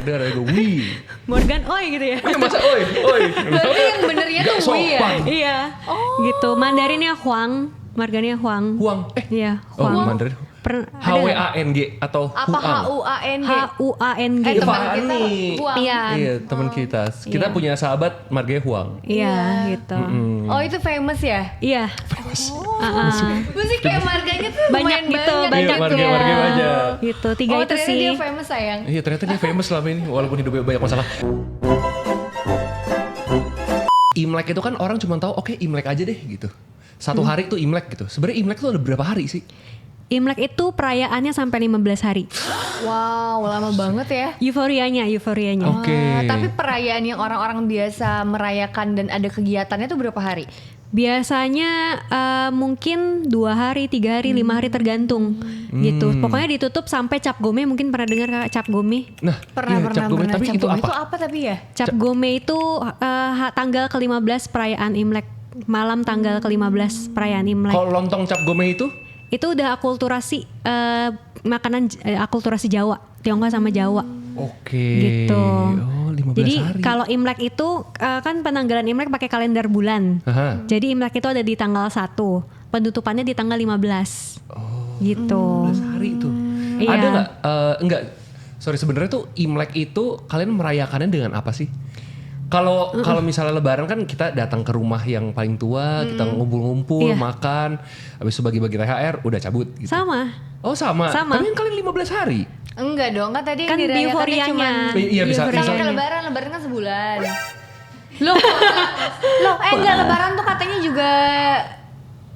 Biar ada gue Wi. Morgan Oi gitu ya. Wih masa Oi? Berarti yang benernya Nggak tuh Wi ya? sopan. Iya. Gitu. Mandarinnya Huang. Margannya Huang. Huang. Iya, Oh Huang. Mandarin. Ada HWANG atau Apa Huang? HUANG? HUANG. Iya, teman Fahmi. kita Huang. Iya. Iya teman kita. Kita Iya. punya sahabat marganya Huang. Iya, gitu. Oh itu famous ya? Iya. Musik kayak marganya tuh Banyak lumayan gitu, banyak banyak Iya, gitu. marga banyak. Gitu, tiga Oh itu ternyata sih. dia famous sayang. Iya ternyata dia famous selama ini walaupun hidupnya banyak masalah. Imlek itu kan orang cuma tahu oke Imlek aja deh gitu. Satu hari tuh Imlek gitu. Sebenarnya Imlek tuh ada berapa hari sih? Imlek itu perayaannya sampai 15 hari. Wow lama banget ya. Euforianya. Oke. Tapi perayaan yang orang-orang biasa merayakan dan ada kegiatannya tuh berapa hari? Biasanya mungkin 2 hari, 3 hari, 5 hari tergantung gitu. Pokoknya ditutup sampai Cap Gome, mungkin pernah dengar Kak, Cap Gome? Nah, Pernah. Cap Gome, tapi Cap itu Gome apa? itu apa tapi ya? Cap Gome itu tanggal ke-15 perayaan Imlek. Malam tanggal ke-15 perayaan Imlek. Kalau lontong Cap Gome itu? Itu udah akulturasi makanan akulturasi Jawa, Tionghoa sama Jawa. Oke. Gitu. Oh, 15 Jadi hari. kalau Imlek itu kan penanggalan Imlek pakai kalender bulan. Aha. Jadi Imlek itu ada di tanggal 1, penutupannya di tanggal 15. Oh, Gitu. 15 hari itu. Iya. Ada nggak? Enggak. Sorry, sebenarnya tuh Imlek itu kalian merayakannya dengan apa sih? Kalau misalnya Lebaran kan kita datang ke rumah yang paling tua, kita ngumpul-ngumpul, Iya. makan, habis itu bagi-bagi THR, udah cabut gitu. Sama. Oh sama. Sama. Tapi kan kalian 15 hari. Enggak dong, kan tadi Kan yang dirayakannya euforianya. cuman Iya, bisa. Euforianya. sama kayak lebaran kan sebulan. Loh, enggak lebaran tuh katanya juga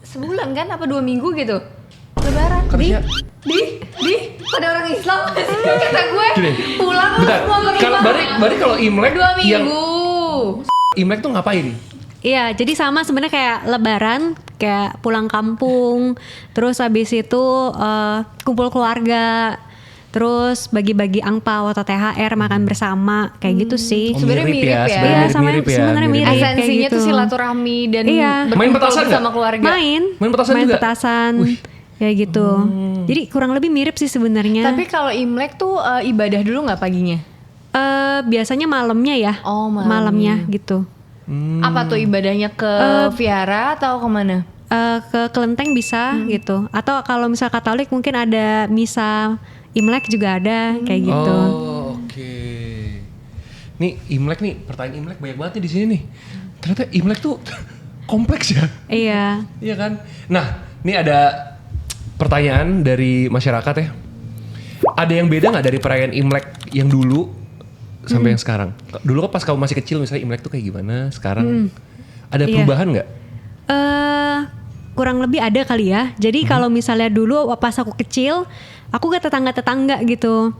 sebulan kan apa 2 minggu gitu. Lebaran. Karena Di pada orang Islam kata gue Gini, pulang bentar. mau ke Kalau berarti kalau Imlek 2 yang minggu. Imlek tuh ngapain? Iya, jadi sama sebenarnya kayak Lebaran, kayak pulang kampung, terus habis itu kumpul keluarga, terus bagi-bagi angpau atau THR, makan bersama, kayak gitu sih. Oh, Sebenarnya mirip ya. Iya, sama sebenarnya mirip. kayak Esensinya tuh gitu. silaturahmi dan Iya. Main berkumpul petasan bersama nggak? keluarga. Main petasan juga? petasan, kayak gitu. Jadi kurang lebih mirip sih sebenarnya. Tapi kalau Imlek tuh ibadah dulu nggak paginya? Biasanya malamnya ya. Oh, malamnya gitu. Apa tuh ibadahnya ke vihara atau kemana? Ke kelenteng bisa gitu. Atau kalau misal Katolik mungkin ada misa Imlek juga ada kayak gitu. Oh, oke. Nih Imlek nih, pertanyaan Imlek banyak banget nih di sini nih. Ternyata Imlek tuh kompleks ya. Iya. Iya kan? Nah, ini ada pertanyaan dari masyarakat ya. Ada yang beda nggak dari perayaan Imlek yang dulu sampai yang sekarang? Dulu kan pas kamu masih kecil misalnya Imlek tuh kayak gimana? Sekarang ada Iya. perubahan nggak? Kurang lebih ada kali ya. Jadi kalau misalnya dulu pas aku kecil, aku ke tetangga-tetangga gitu.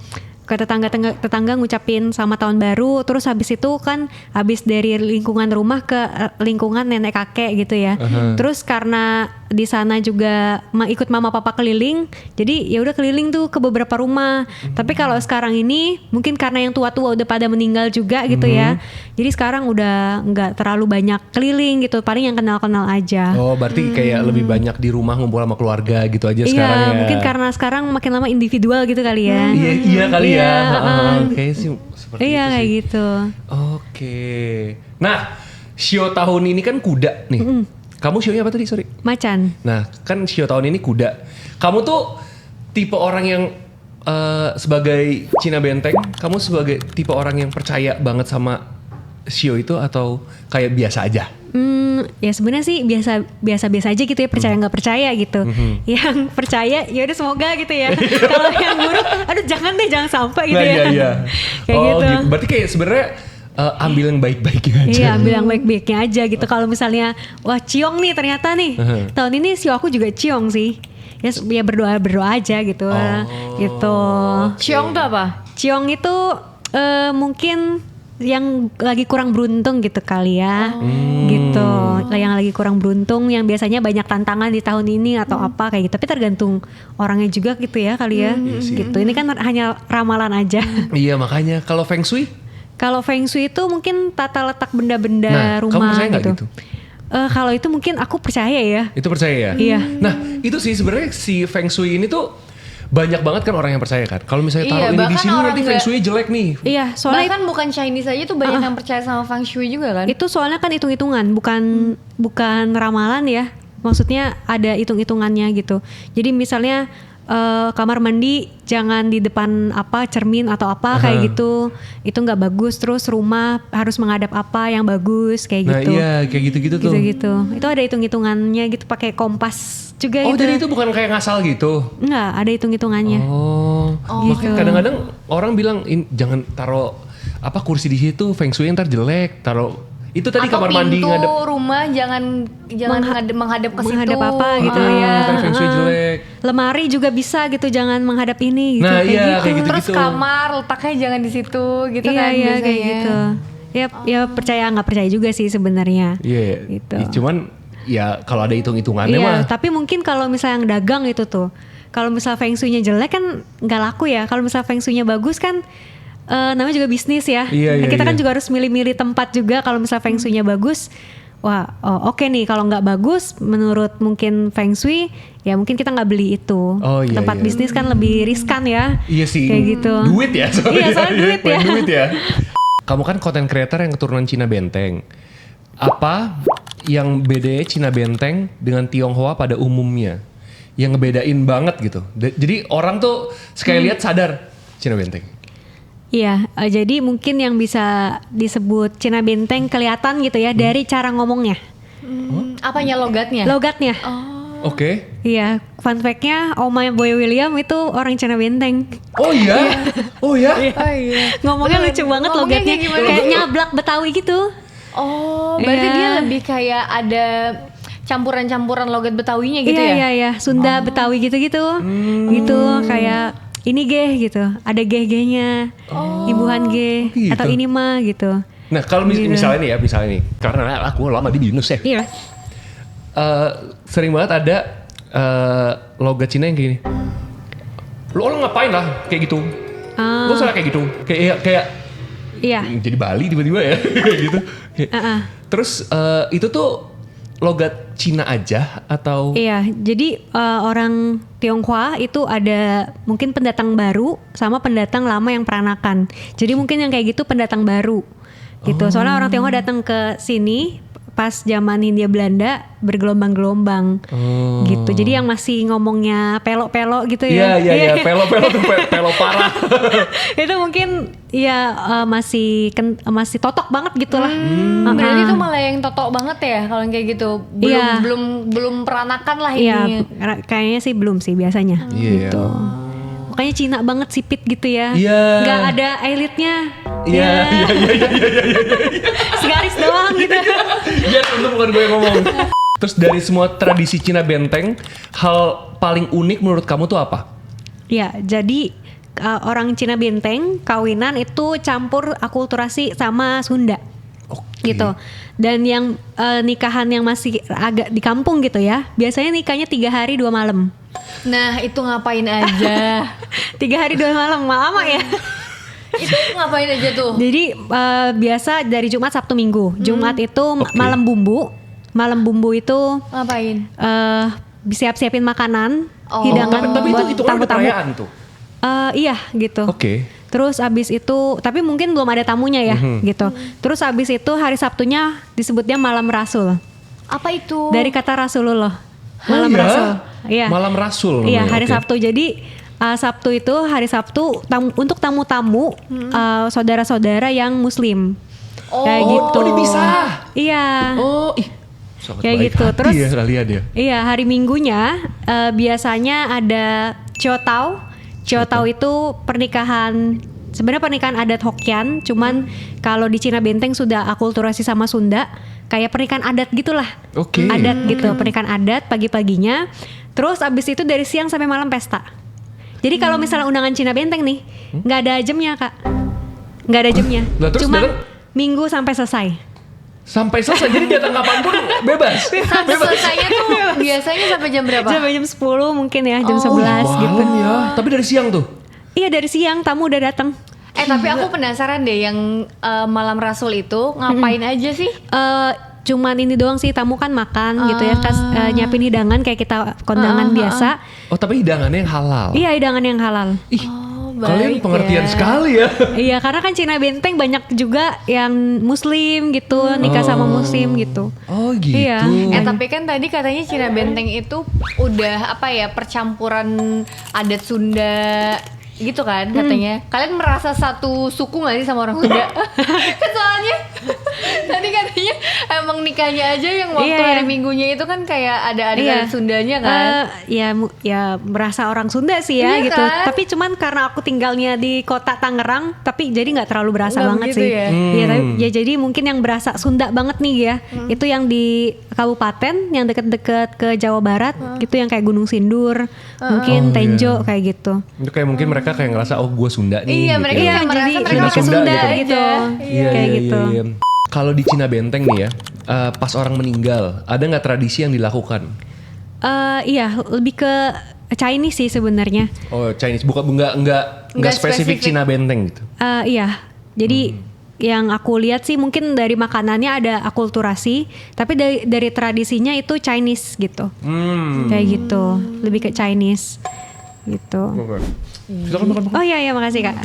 Ke tetangga ngucapin selamat tahun baru, terus habis itu kan habis dari lingkungan rumah ke lingkungan nenek kakek gitu ya. Terus karena di sana juga ikut mama papa keliling, jadi ya udah keliling tuh ke beberapa rumah. Tapi kalau sekarang ini mungkin karena yang tua-tua udah pada meninggal juga gitu ya. Jadi sekarang udah nggak terlalu banyak keliling gitu, paling yang kenal-kenal aja. Oh, berarti kayak lebih banyak di rumah ngumpul sama keluarga gitu aja Iya, sekarang ya. mungkin karena sekarang makin lama individual gitu kali ya. Iya kali Iya, ya. Kayaknya sih seperti Iya itu kayak sih. gitu. Oke. Nah, show tahun ini kan kuda nih. Kamu show-nya apa tadi? Sorry. Macan. Nah, kan show tahun ini kuda. Kamu tuh tipe orang yang sebagai Cina Benteng, kamu sebagai tipe orang yang percaya banget sama Shio itu atau kayak biasa aja? Ya sebenarnya sih biasa aja gitu ya, percaya nggak percaya gitu. Yang percaya ya udah semoga gitu ya. Kalau yang buruk, aduh jangan sampai gitu Nah, ya. iya. Kayak gitu. Berarti kayak sebenarnya ambil yang baik-baiknya aja. Iya, ambil yang baik-baiknya aja gitu. Kalau misalnya wah ciong nih ternyata nih. Tahun ini Shio aku juga ciong sih. Ya berdoa aja gitu. Gitu. Ciong tuh apa? Ciong itu mungkin yang lagi kurang beruntung gitu kali ya. Gitu. Yang lagi kurang beruntung, yang biasanya banyak tantangan di tahun ini atau apa kayak gitu. Tapi tergantung orangnya juga gitu ya kali ya. Gitu. Ini kan hanya ramalan aja. Iya, makanya kalau Feng Shui? Kalau Feng Shui itu mungkin tata letak benda-benda Kamu rumah percaya nggak gitu. gitu? Kalau itu mungkin aku percaya ya. Itu percaya ya? Iya. Nah, itu sih sebenarnya si Feng Shui ini tuh banyak banget kan orang yang percaya kan. Kalau misalnya taruh Iya, ini di bahkan sini orang nanti Feng Shui jelek nih. Iya, soalnya Bahkan bukan Chinese aja tuh banyak yang percaya sama Feng Shui juga kan? itu soalnya kan hitung-hitungan, bukan ramalan ya. Maksudnya ada hitung-hitungannya gitu. Jadi misalnya kamar mandi jangan di depan cermin atau apa kayak gitu. Itu nggak bagus. Terus rumah harus menghadap apa yang bagus kayak Nah gitu. iya, kayak gitu-gitu tuh. Gitu-gitu. Itu ada hitung-hitungannya gitu, pakai kompas juga Oh, gitu. jadi itu bukan kayak ngasal gitu? Enggak, ada hitung-hitungannya. Makanya kadang-kadang orang bilang jangan taruh kursi di situ, Feng Shui ntar jelek. Taruh itu tadi Atau kamar mandi pintu ngadep rumah jangan menghadap ke situ. Menghadap apa gitu ya. ntar Feng Shui jelek. Lemari juga bisa gitu, jangan menghadap ini gitu. Nah, kayak iya, gitu. kayak gitu. Terus kamar letaknya jangan di situ gitu Iya, kan iya biasanya. kayak gitu. Ya percaya nggak percaya juga sih sebenarnya. Iya, Gitu. cuman ya kalau ada hitung-hitungannya Iya, mah. tapi mungkin kalau misalnya yang dagang itu tuh, kalau misalnya Feng Shui-nya jelek kan nggak laku ya. Kalau misalnya Feng Shui-nya bagus kan namanya juga bisnis ya. Iya, Kita kan iya. juga harus milih-milih tempat juga. Kalau misalnya Feng Shui-nya bagus, wah oke nih. Kalau nggak bagus, menurut mungkin Feng Shui, ya mungkin kita nggak beli itu. Oh, iya, Tempat iya. bisnis kan lebih riskan ya. Iya sih. Kayak gitu. Duit ya soalnya. Iya, soalnya duit ya. Duit ya. Kamu kan content creator yang keturunan Cina Benteng. Apa yang bedanya Cina Benteng dengan Tionghoa pada umumnya? Yang ngebedain banget gitu. Jadi orang tuh sekali lihat sadar Cina Benteng. Iya, jadi mungkin yang bisa disebut Cina Benteng kelihatan gitu ya dari cara ngomongnya, Apanya logatnya? logatnya. Oke. Iya, fun fact-nya Oma Boy William itu orang Cina Benteng. Oh iya? Oh ya? Oh iya. Ngomongnya lucu banget Ngomongnya logatnya, kayak gimana? kayak nyablak Betawi gitu. Oh, berarti Iya. dia lebih kayak ada campuran-campuran logat Betawinya gitu Iya, ya? iya, Sunda Betawi gitu-gitu. Gitu, kayak ini geh gitu, ada geh-gehnya, imbuhan geh, gitu. atau ini mah gitu. Nah kalau misalnya nih, karena aku lama di bisnis ya. Iya. Sering banget ada logat Cina yang gini. Lo ngapain lah kayak gitu? Lo salah kayak gitu. Kayak Iya. jadi Bali tiba-tiba ya kayak gitu. Terus itu tuh logat Cina aja atau? Iya, jadi orang Tionghoa itu ada mungkin pendatang baru sama pendatang lama yang peranakan. Jadi mungkin yang kayak gitu pendatang baru gitu. Soalnya orang Tionghoa datang ke sini pas zaman Hindia Belanda bergelombang-gelombang gitu. Jadi yang masih ngomongnya pelok-pelok gitu ya. Iya, pelo-pelo tuh pelo parah. Itu mungkin ya masih totok banget gitulah. Berarti itu malah yang totok banget ya kalau yang kayak gitu. Iya. Belum peranakan lah Iya, ininya. kayaknya sih belum sih biasanya. Iya. Gitu. Makanya Cina banget sipit gitu ya. Iya. Nggak ada eyelidnya. Iya. Segaris doang gitu. Ya tentu bukan gue yang ngomong. Terus dari semua tradisi Cina Benteng, hal paling unik menurut kamu tuh apa? Ya, jadi orang Cina Benteng kawinan itu campur akulturasi sama Sunda. Gitu. Dan yang nikahan yang masih agak di kampung gitu ya, biasanya nikahnya 3 hari 2 malam. Nah, itu ngapain aja? 3 hari 2 malam, lama ya. Itu ngapain aja tuh? Jadi biasa dari Jumat Sabtu Minggu. Jumat itu malam bumbu. Malam bumbu itu Ngapain? siap-siapin makanan, Oh. hidangan Tapi buat itu kan tamu-tamu. perayaan tuh. Iya gitu. Oke. Terus abis itu, tapi mungkin belum ada tamunya ya gitu. Terus abis itu hari Sabtunya disebutnya malam Rasul. Apa itu? Dari kata Rasulullah. Malam ya? Rasul. Iya. Malam Rasul. Iya, namanya, hari oke. Sabtu. Jadi Sabtu itu hari Sabtu untuk tamu-tamu saudara-saudara yang Muslim. Kayak gitu. Oh, dipisah. Iya. Oh, ih. Sangat Kayak baik gitu. hati Terus ya kalian ya. Iya, hari Minggunya biasanya ada Ciotau. Ciotau itu pernikahan, sebenarnya pernikahan adat Hokkien, cuman kalau di Cina Benteng sudah akulturasi sama Sunda, kayak pernikahan adat gitulah. Oke. Adat gitu, pernikahan adat pagi-paginya. Terus abis itu dari siang sampai malam pesta. Jadi kalau misalnya undangan Cina Benteng nih, nggak ada jamnya Kak, nggak ada jamnya. Lah, terus Cuman datang? Minggu sampai selesai. Sampai selesai, jadi datang kapanpun bebas. Sampai selesainya tuh biasanya sampai jam berapa? Sampai jam 10 mungkin ya, jam Oh, 11 gitu. Malam ya. Tapi dari siang tuh. Iya dari siang tamu udah datang. Tapi aku penasaran deh yang malam rasul itu ngapain aja sih? Cuman ini doang sih, tamu kan makan gitu ya, nyiapin hidangan kayak kita kondangan biasa. Oh, tapi hidangannya yang halal. Iya hidangan yang halal. Ih, Baik kalian pengertian ya. sekali ya. Iya karena kan Cina Benteng banyak juga yang Muslim gitu, nikah sama Muslim gitu. Oh gitu. Iya. Tapi kan tadi katanya Cina Benteng itu udah apa ya, percampuran adat Sunda gitu kan katanya. Kalian merasa satu suku gak sih sama orang Sunda? Kan soalnya tadi katanya emang nikahnya aja yang waktu Iya. hari Minggunya itu kan kayak ada adat Sundanya kan. Ya merasa orang Sunda sih ya Iya gitu. kan? Tapi cuman karena aku tinggalnya di kota Tangerang, tapi jadi nggak terlalu berasa Nggak banget begitu sih. ya? Iya, ya jadi mungkin yang berasa Sunda banget nih ya, itu yang di kabupaten yang deket-deket ke Jawa Barat, gitu yang kayak Gunung Sindur, mungkin Oh, Tenjo iya. kayak gitu. Itu kayak mungkin mereka kayak ngerasa oh gue Sunda nih. Iya, gitu. mereka Iya, kayak merasa jadi mereka lebih ke Sunda Sunda gitu. gitu, Iya, kayak iya, gitu. iya. Kalau di Cina Benteng nih ya, pas orang meninggal, ada nggak tradisi yang dilakukan? Iya, lebih ke Chinese sih sebenarnya. Oh Chinese, bukan nggak Nggak spesifik spesifik. Cina Benteng gitu. Iya, jadi yang aku lihat sih mungkin dari makanannya ada akulturasi, tapi dari tradisinya itu Chinese gitu, kayak gitu, lebih ke Chinese gitu. Silakan makan. Oh iya makasih Kak.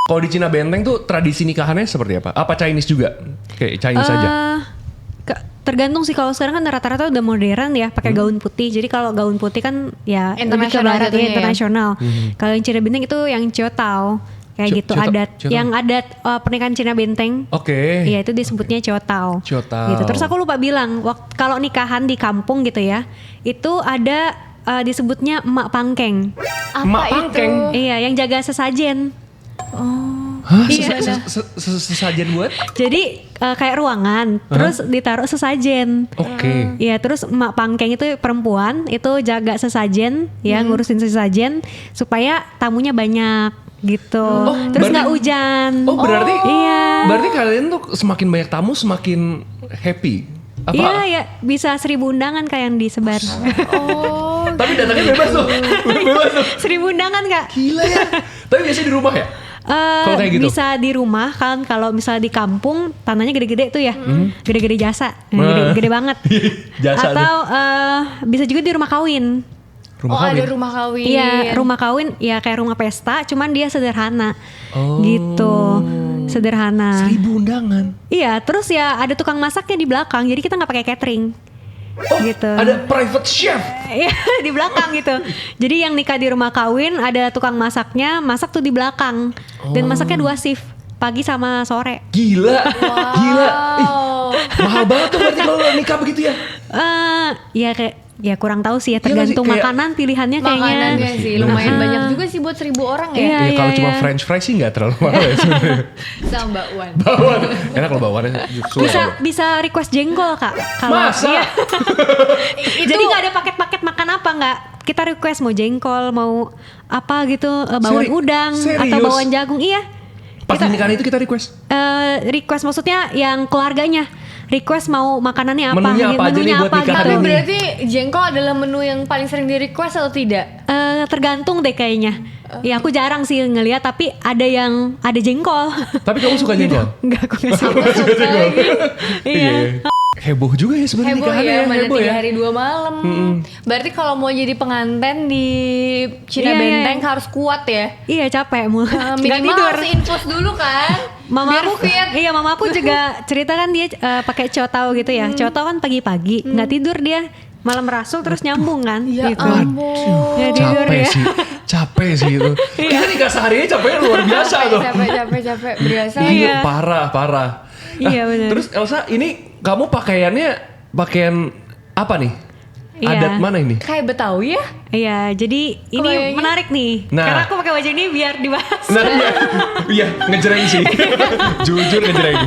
Kalau di Cina Benteng tuh tradisi nikahannya seperti apa? Apa Chinese juga? Kayak Chinese aja. Tergantung sih, kalau sekarang kan rata-rata udah modern ya, pakai gaun putih. Jadi kalau gaun putih kan ya lebih ke Internasional barat jatuhnya ya, ya? internasional. Kalau yang Cina Benteng itu yang Ciotau kayak gitu, Ciotau. yang adat pernikahan Cina Benteng. Oke. Iya itu disebutnya Ciotau. Ciotau. Gitu. Terus aku lupa bilang, kalau nikahan di kampung gitu ya, itu ada disebutnya emak pangkeng. Emak pangkeng. Iya, yang jaga sesajen. Hah? Iya. Sesajen buat? Jadi kayak ruangan, terus ditaruh sesajen. Oke. Iya, terus emak pangkeng itu perempuan, itu jaga sesajen, ya ngurusin sesajen supaya tamunya banyak gitu. Terus nggak hujan. Oh berarti? Iya. Berarti kalian tuh semakin banyak tamu semakin happy. Apa? Iya ya, bisa 1000 undangan kayak yang disebar. Tapi datangnya bebas tuh. Bebas tuh. 1000 undangan Kak. Gila ya. Tapi biasanya di rumah ya? Kalau kayak gitu? Bisa di rumah kan, kalau misalnya di kampung tanahnya gede-gede tuh ya, gede-gede jasa, Nah. gede banget. Jasa Atau bisa juga di rumah kawin. Rumah Oh kawin? ada rumah kawin. Iya, rumah kawin ya kayak rumah pesta, cuman dia sederhana, Oh. gitu, sederhana. 1000 undangan. Iya, terus ya ada tukang masaknya di belakang, jadi kita nggak pakai catering. Oh, Gitu. ada private chef. Iya di belakang gitu. Jadi yang nikah di rumah kawin ada tukang masaknya, masak tuh di belakang. Dan masaknya 2 shift, pagi sama sore. Gila. Gila. Ih, mahal banget tuh berarti kalau nikah begitu ya. Ya kurang tahu sih ya, Iya nggak sih? tergantung Kayak makanan pilihannya kayaknya. Makanannya sih lumayan banyak juga sih buat 1000 orang ya. Iya, Ya, kalau iya, cuma iya. french fries sih nggak terlalu mahal ya sebenarnya. Sama Mbak Wan. Bawang. Enak kalau bawaannya sulit. Bisa request jengkol Kak. Kalau Masa? iya. Jadi nggak ada paket-paket makan apa nggak? Kita request mau jengkol, mau apa gitu, bawang udang atau Serius? bawang jagung. Iya. Pas nikahan itu kita request. Request maksudnya yang keluarganya. Request mau makanannya apa? Menunya apa aja nih buat nikahan Tapi ini? berarti jengkol adalah menu yang paling sering di request atau tidak? Tergantung deh kayaknya. Ya aku jarang sih ngeliat, tapi ada jengkol. Tapi kamu suka jengkol? Enggak, aku nggak suka. Suka lagi. Iya. Heboh juga ya sebenarnya Heboh nikahannya ya, mana heboh 3 ya. hari 2 malam. Berarti kalau mau jadi pengantin di Cina Iya, iya, Benteng iya. harus kuat ya. Iya capek mulu. Nggak Minimal tidur. harus infus dulu kan. Mama Biar aku, fit. iya mama aku juga cerita kan dia pakai ciotau gitu ya. Ciotau kan pagi-pagi, nggak tidur dia, malam rasul terus nyambung kan. Ya gitu. ampun. Ya tidur Capek ya. sih. capek sih itu. Kita nikah seharinya capeknya luar biasa tuh. Capek berasa. Iya. Parah. Iya, benar. Terus Elsa, ini kamu pakaian apa nih? Iya. Adat mana ini? Kayak Betawi ya? Iya, jadi ini Kebayangnya. menarik nih. Nah. Karena aku pakai baju ini biar dibahas. Nah, iya, ngejreng sih. Jujur ngejreng.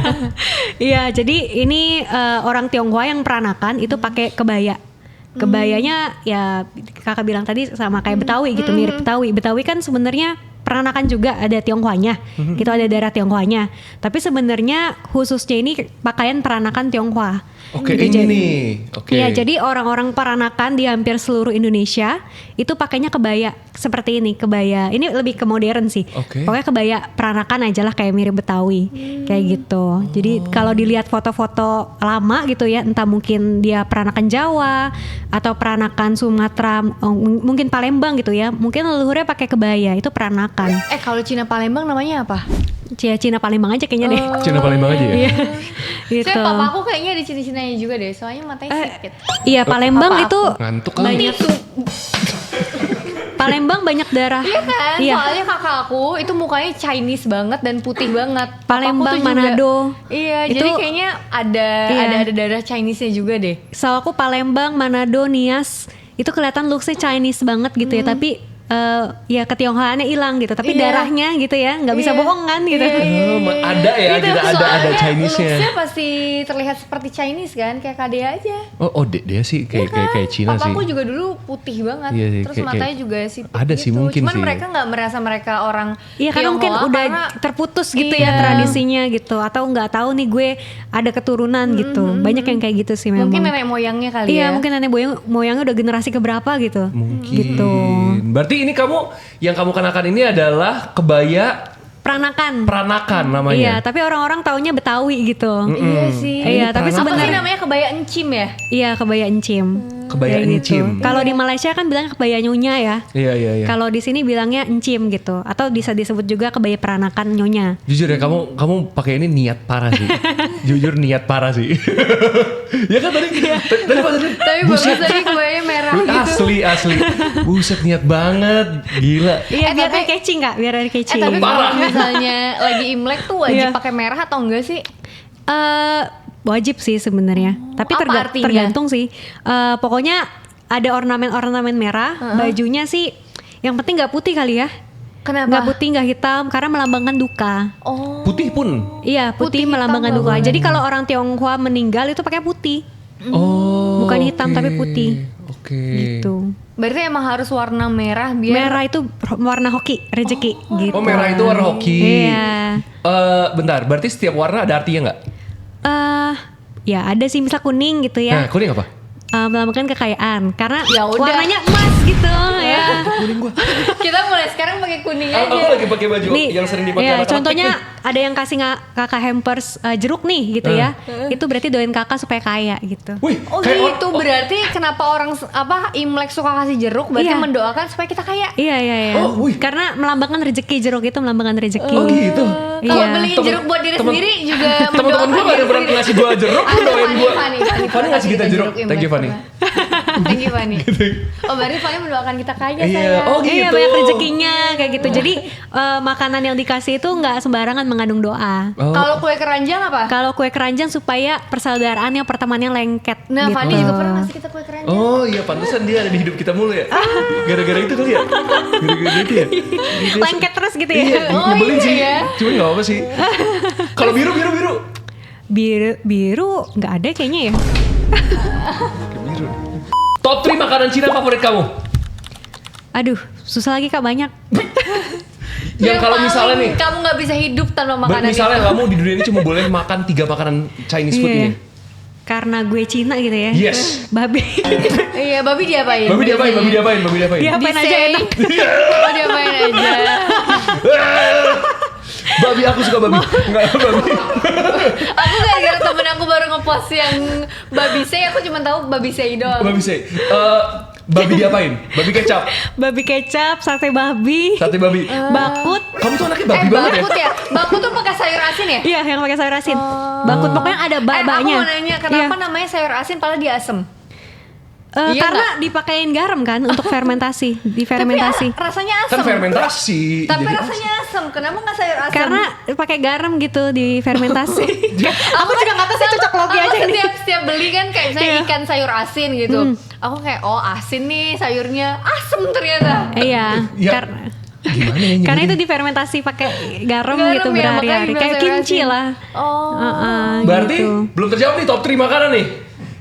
Iya, jadi ini orang Tionghoa yang peranakan itu pakai kebaya. Kebayanya ya kakak bilang tadi sama kayak Betawi gitu, mirip Betawi. Betawi kan sebenarnya peranakan juga ada Tionghoanya, gitu ada daerah Tionghoanya. Tapi sebenarnya khususnya ini pakaian peranakan Tionghoa. Oke, Gitu, ini jadi- nih. Oke. Iya, jadi orang-orang peranakan di hampir seluruh Indonesia itu pakainya kebaya seperti ini, kebaya. Ini lebih ke modern sih. Oke. Pokoknya kebaya peranakan aja lah kayak mirip Betawi, kayak gitu. Jadi kalau dilihat foto-foto lama gitu ya, entah mungkin dia peranakan Jawa atau peranakan Sumatera, mungkin Palembang gitu ya, mungkin leluhurnya pakai kebaya, itu peranakan. Kalau Cina Palembang namanya apa? Cina Palembang aja kayaknya deh. Cina Palembang aja ya? Iya. Gitu. Saya papa aku kayaknya ada Cina-Cinanya juga deh, soalnya matanya sipit. Iya, Palembang Papa itu Ngantuk kali. banyak. Palembang banyak darah. Iya kan? Iya. Soalnya kakak aku itu mukanya Chinese banget dan putih banget. Papaku Palembang, tuh juga- Manado. Iya, Itu- jadi kayaknya ada Iya. ada darah Chinese-nya juga deh. So aku Palembang, Manado, Nias itu kelihatan looksnya Chinese banget gitu ya, tapi ya ketionghoaannya hilang gitu, tapi Iya. darahnya gitu ya nggak bisa Iya. bohong kan gitu. Oh, ada ya, Gitu, kita ada soalnya Chinese-nya. looks-nya pasti terlihat seperti Chinese kan, kayak Kade aja. Oh, dia sih kayak Cina sih. Papaku juga dulu putih banget, Iya sih, terus kayak- matanya juga sipit ada sih gitu. mungkin Cuman sih. mereka nggak merasa mereka orang Iya karena mungkin Tionghoa udah karena terputus gitu Iya. ya tradisinya gitu, atau nggak tahu nih gue ada keturunan gitu. Banyak yang kayak gitu sih memang. mungkin nenek moyangnya kali Iya ya. mungkin nenek moyangnya udah generasi keberapa gitu. Mungkin. Gitu. Berarti ini yang kamu kenakan ini adalah kebaya Peranakan. peranakan namanya. Iya, tapi orang-orang taunya Betawi gitu. Iya sih. Iya, tapi Apa sih sebenarnya namanya kebaya encim ya? iya kebaya encim. Kebaya Kayak gitu. encim. Kalau di Malaysia kan bilang kebaya nyonya ya. Iya. Kalau di sini bilangnya encim gitu, atau bisa disebut juga kebaya peranakan nyonya. Jujur ya, kamu pakai ini niat parah sih. Jujur niat parah sih. Ya kan tadi tadi Tapi bagus tadi kebayanya merah gitu. asli. Buset niat banget. Gila. Iya, biar tapi- ada catching nggak? Biar ada catching. Tapi Parah. kalau misalnya lagi Imlek tuh wajib Iya. pakai merah atau enggak sih? Wajib sih sebenarnya. Tapi apa artinya? tergantung sih. Pokoknya ada ornamen-ornamen merah. Bajunya sih yang penting nggak putih kali ya. Kenapa? Nggak putih, nggak hitam, karena melambangkan duka. Oh. Putih pun. Iya, putih Putih, melambangkan hitam duka. nggak Jadi kalau orang Tionghoa meninggal itu pakai putih. Oh. Bukan hitam, tapi putih. Oke. Gitu. Berarti emang harus warna merah biar Merah itu warna hoki, rezeki gitu. Oh, merah itu warna hoki. Iya. Bentar, berarti setiap warna ada artinya nggak? Ya ada sih misal kuning gitu Nah, ya. kuning apa? Melambangkan kekayaan karena Ya udah. warnanya emas gitu ya. Kuning gua. kita mulai sekarang pakai kuning aja. Aku lagi pakai baju Nih, yang sering dipakai ya, anak-anak. contohnya ada yang kasih kakak hampers jeruk nih gitu ya. Itu berarti doain kakak supaya kaya gitu. Wih, Oh kayak gitu, berarti kenapa orang Imlek suka kasih jeruk berarti Iya. mendoakan supaya kita kaya. Iya. Oh, wih. Karena melambangkan rezeki, jeruk itu melambangkan rezeki. Oh gitu. Kalau Iya. beliin jeruk buat diri sendiri juga Teman-teman gue gak ada berani ngasih gue jeruk, lu doain gue. Fanny ngasih kita jeruk. Thank you Fanny. Thank you Fanny. Oh berarti Fanny mendoakan kita kaya Iya. sayang. Oh gitu. Iya banyak rezekinya kayak gitu. Jadi makanan yang dikasih itu nggak sembarangan mengandung doa. Oh. Kalau kue keranjang apa? Kalau kue keranjang supaya persaudaraan yang pertemanannya lengket. Nah gitu. Fanny juga pernah ngasih kita kue keranjang. Oh iya, pantesan dia ada di hidup kita mulu ya. Gara-gara itu kali ya. Gara-gara itu ya. Gitu ya. Lengket terus gitu ya. Iya, Oh, nyebelin iya sih. ya. Cuman gak apa sih. Kalau biru. Biru nggak ada kayaknya ya. Biru. Top 3 makanan Cina favorit kamu? Aduh, susah lagi Kak, banyak. Yang kalau misalnya nih, kamu nggak bisa hidup tanpa makanan misalnya itu. kamu di dunia ini cuma boleh makan 3 makanan Chinese food Iya. ini. Karena gue Cina gitu ya. Yes. Babi. Iya, babi diapain? Babi diapain? Diapain aja Disay. enak. Oh diapain aja. Babi, aku suka babi. Enggak, babi. Aku gara-gara temen aku baru ngepost yang babi say, aku cuma tahu babi say doang. Babi say. Babi diapain? Babi kecap. Babi kecap, sate babi, Sate babi. bakut. Kamu tuh anaknya babi banget ya? Bakut ya? Bakut tuh pakai sayur asin ya? Iya, yang pakai sayur asin. Bakut pokoknya ada Aku babanya. mau nanya, kenapa Iya. namanya sayur asin padahal dia asem? Iya karena dipakein garam kan untuk fermentasi, difermentasi. Tapi rasanya asam. Kan fermentasi. Tapi jadi rasanya asam. Kenapa nggak sayur asam? Karena pakai garam gitu di fermentasi. aku juga nggak tahu sih cocok logi aja nih. Setiap beli kan kayak misalnya Iya. ikan sayur asin gitu. Aku kayak oh asin nih sayurnya, asam ternyata. Iya, Ya, karena gimana ya karena nyebutnya? itu difermentasi pakai garam Garam gitu ya, berhari-hari, makanya kayak sayur kimchi asin. lah. Oh. Berarti gitu. belum terjawab nih top 3 makanan nih.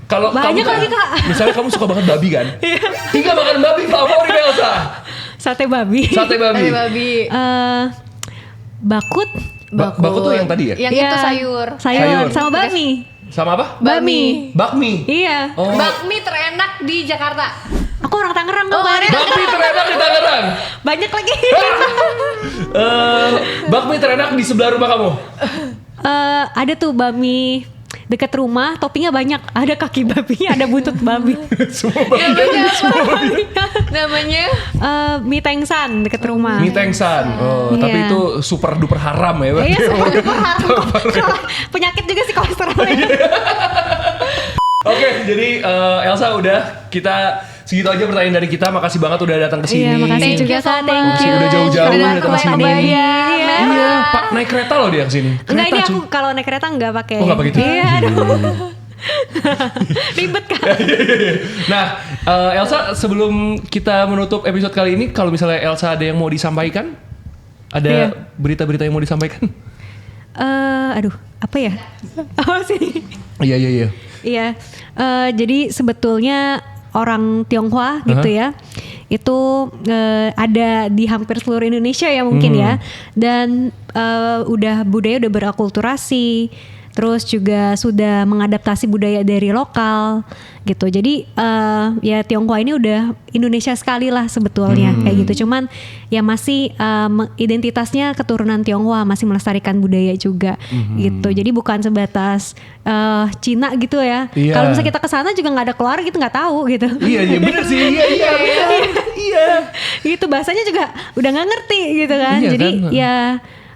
Kalau Banyak kamu lagi, Kak. Misalnya kamu suka banget babi kan? 3 makanan babi favorit Elsa. Sate babi. Sate babi. Sate babi. Bakut. Bakut tuh yang tadi ya? Yang Iya, itu sayur. Sayur Sayur. sama bakmi. Sama apa? Bakmi. Bakmi. Iya. Oh. Bakmi terenak di Jakarta. Aku orang Tangerang kok. Oh, Kak. Bakmi terenak di Tangerang. Banyak lagi. Bakmi terenak di sebelah rumah kamu. Ada tuh bakmi dekat rumah, toppingnya banyak. Ada kaki babi, ada buntut babi. Semua babi. Namanya apa? Namanya Mie Tengsan dekat rumah. Mie Tengsan. Oh, Iya. tapi itu super duper haram ya. Iya, super duper haram. Penyakit juga sih kolesterolnya. Oke, jadi Elsa udah kita segitu aja pertanyaan dari kita. Makasih banget udah datang ke sini. Iya, makasih Thank juga you so Kak, thank much. you. Udah jauh-jauh Udah datang ke sini. Surabaya, Iya. Iya, Pak naik kereta loh dia ke sini. Enggak, ini Kereta, aku cuy. kalau naik kereta enggak pakai. Oh, nggak pakai itu? Iya, aduh. Ribet kan? Nah, Elsa sebelum kita menutup episode kali ini, kalau misalnya Elsa ada yang mau disampaikan, ada Iya. berita-berita yang mau disampaikan? Aduh, apa ya? Apa sih? Iya, iya, iya. Iya, jadi sebetulnya orang Tionghoa gitu ya, itu ada di hampir seluruh Indonesia ya mungkin ya, dan budaya udah berakulturasi, terus juga sudah mengadaptasi budaya dari lokal gitu. Jadi ya Tionghoa ini udah Indonesia sekali lah sebetulnya kayak gitu. Cuman ya masih identitasnya keturunan Tionghoa, masih melestarikan budaya juga gitu. Jadi bukan sebatas Cina gitu ya. Iya. Kalau misalnya kita kesana juga nggak ada keluarga gitu, nggak tahu gitu. Iya, iya bener sih. Iya, iya, iya. Gitu bahasanya juga udah nggak ngerti gitu kan. Iya, Jadi kan? ya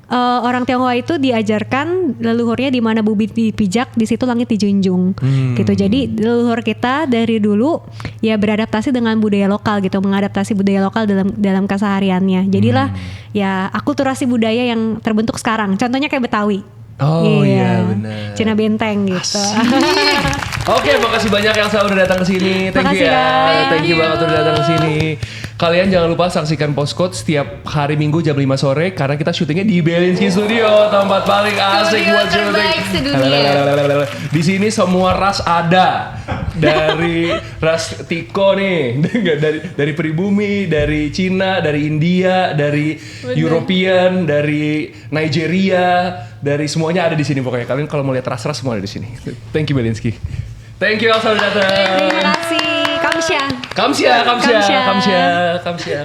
orang Tionghoa itu diajarkan leluhurnya di mana bumi dipijak, di situ langit dijunjung gitu. Jadi leluhur kita dari dulu ya beradaptasi dengan budaya lokal gitu, mengadaptasi budaya lokal dalam kesehariannya. Jadilah ya akulturasi budaya yang terbentuk sekarang. Contohnya kayak Betawi. Oh iya, benar. Cina Benteng gitu. Oke, makasih banyak Elsa udah datang ke sini. Thank you Makasih, ya. Kak. Thank you banget udah datang ke sini. Kalian jangan lupa saksikan Postcode setiap hari Minggu jam 5 sore karena kita syutingnya di Belinsky Studio, tempat paling asik Studio buat syuting. terbaik sedunia. Di sini semua ras ada. Dari ras Tiko nih, dari pribumi, dari Cina, dari India, dari European, dari Nigeria, dari semuanya ada di sini pokoknya. Kalian kalau mau lihat ras-ras semua ada di sini. Thank you Belinsky. Thank you Elsa udah datang. Terima kasih. Kamsya. Kamsia, Kamsia, Kamsia. Kamsia, Kamsia.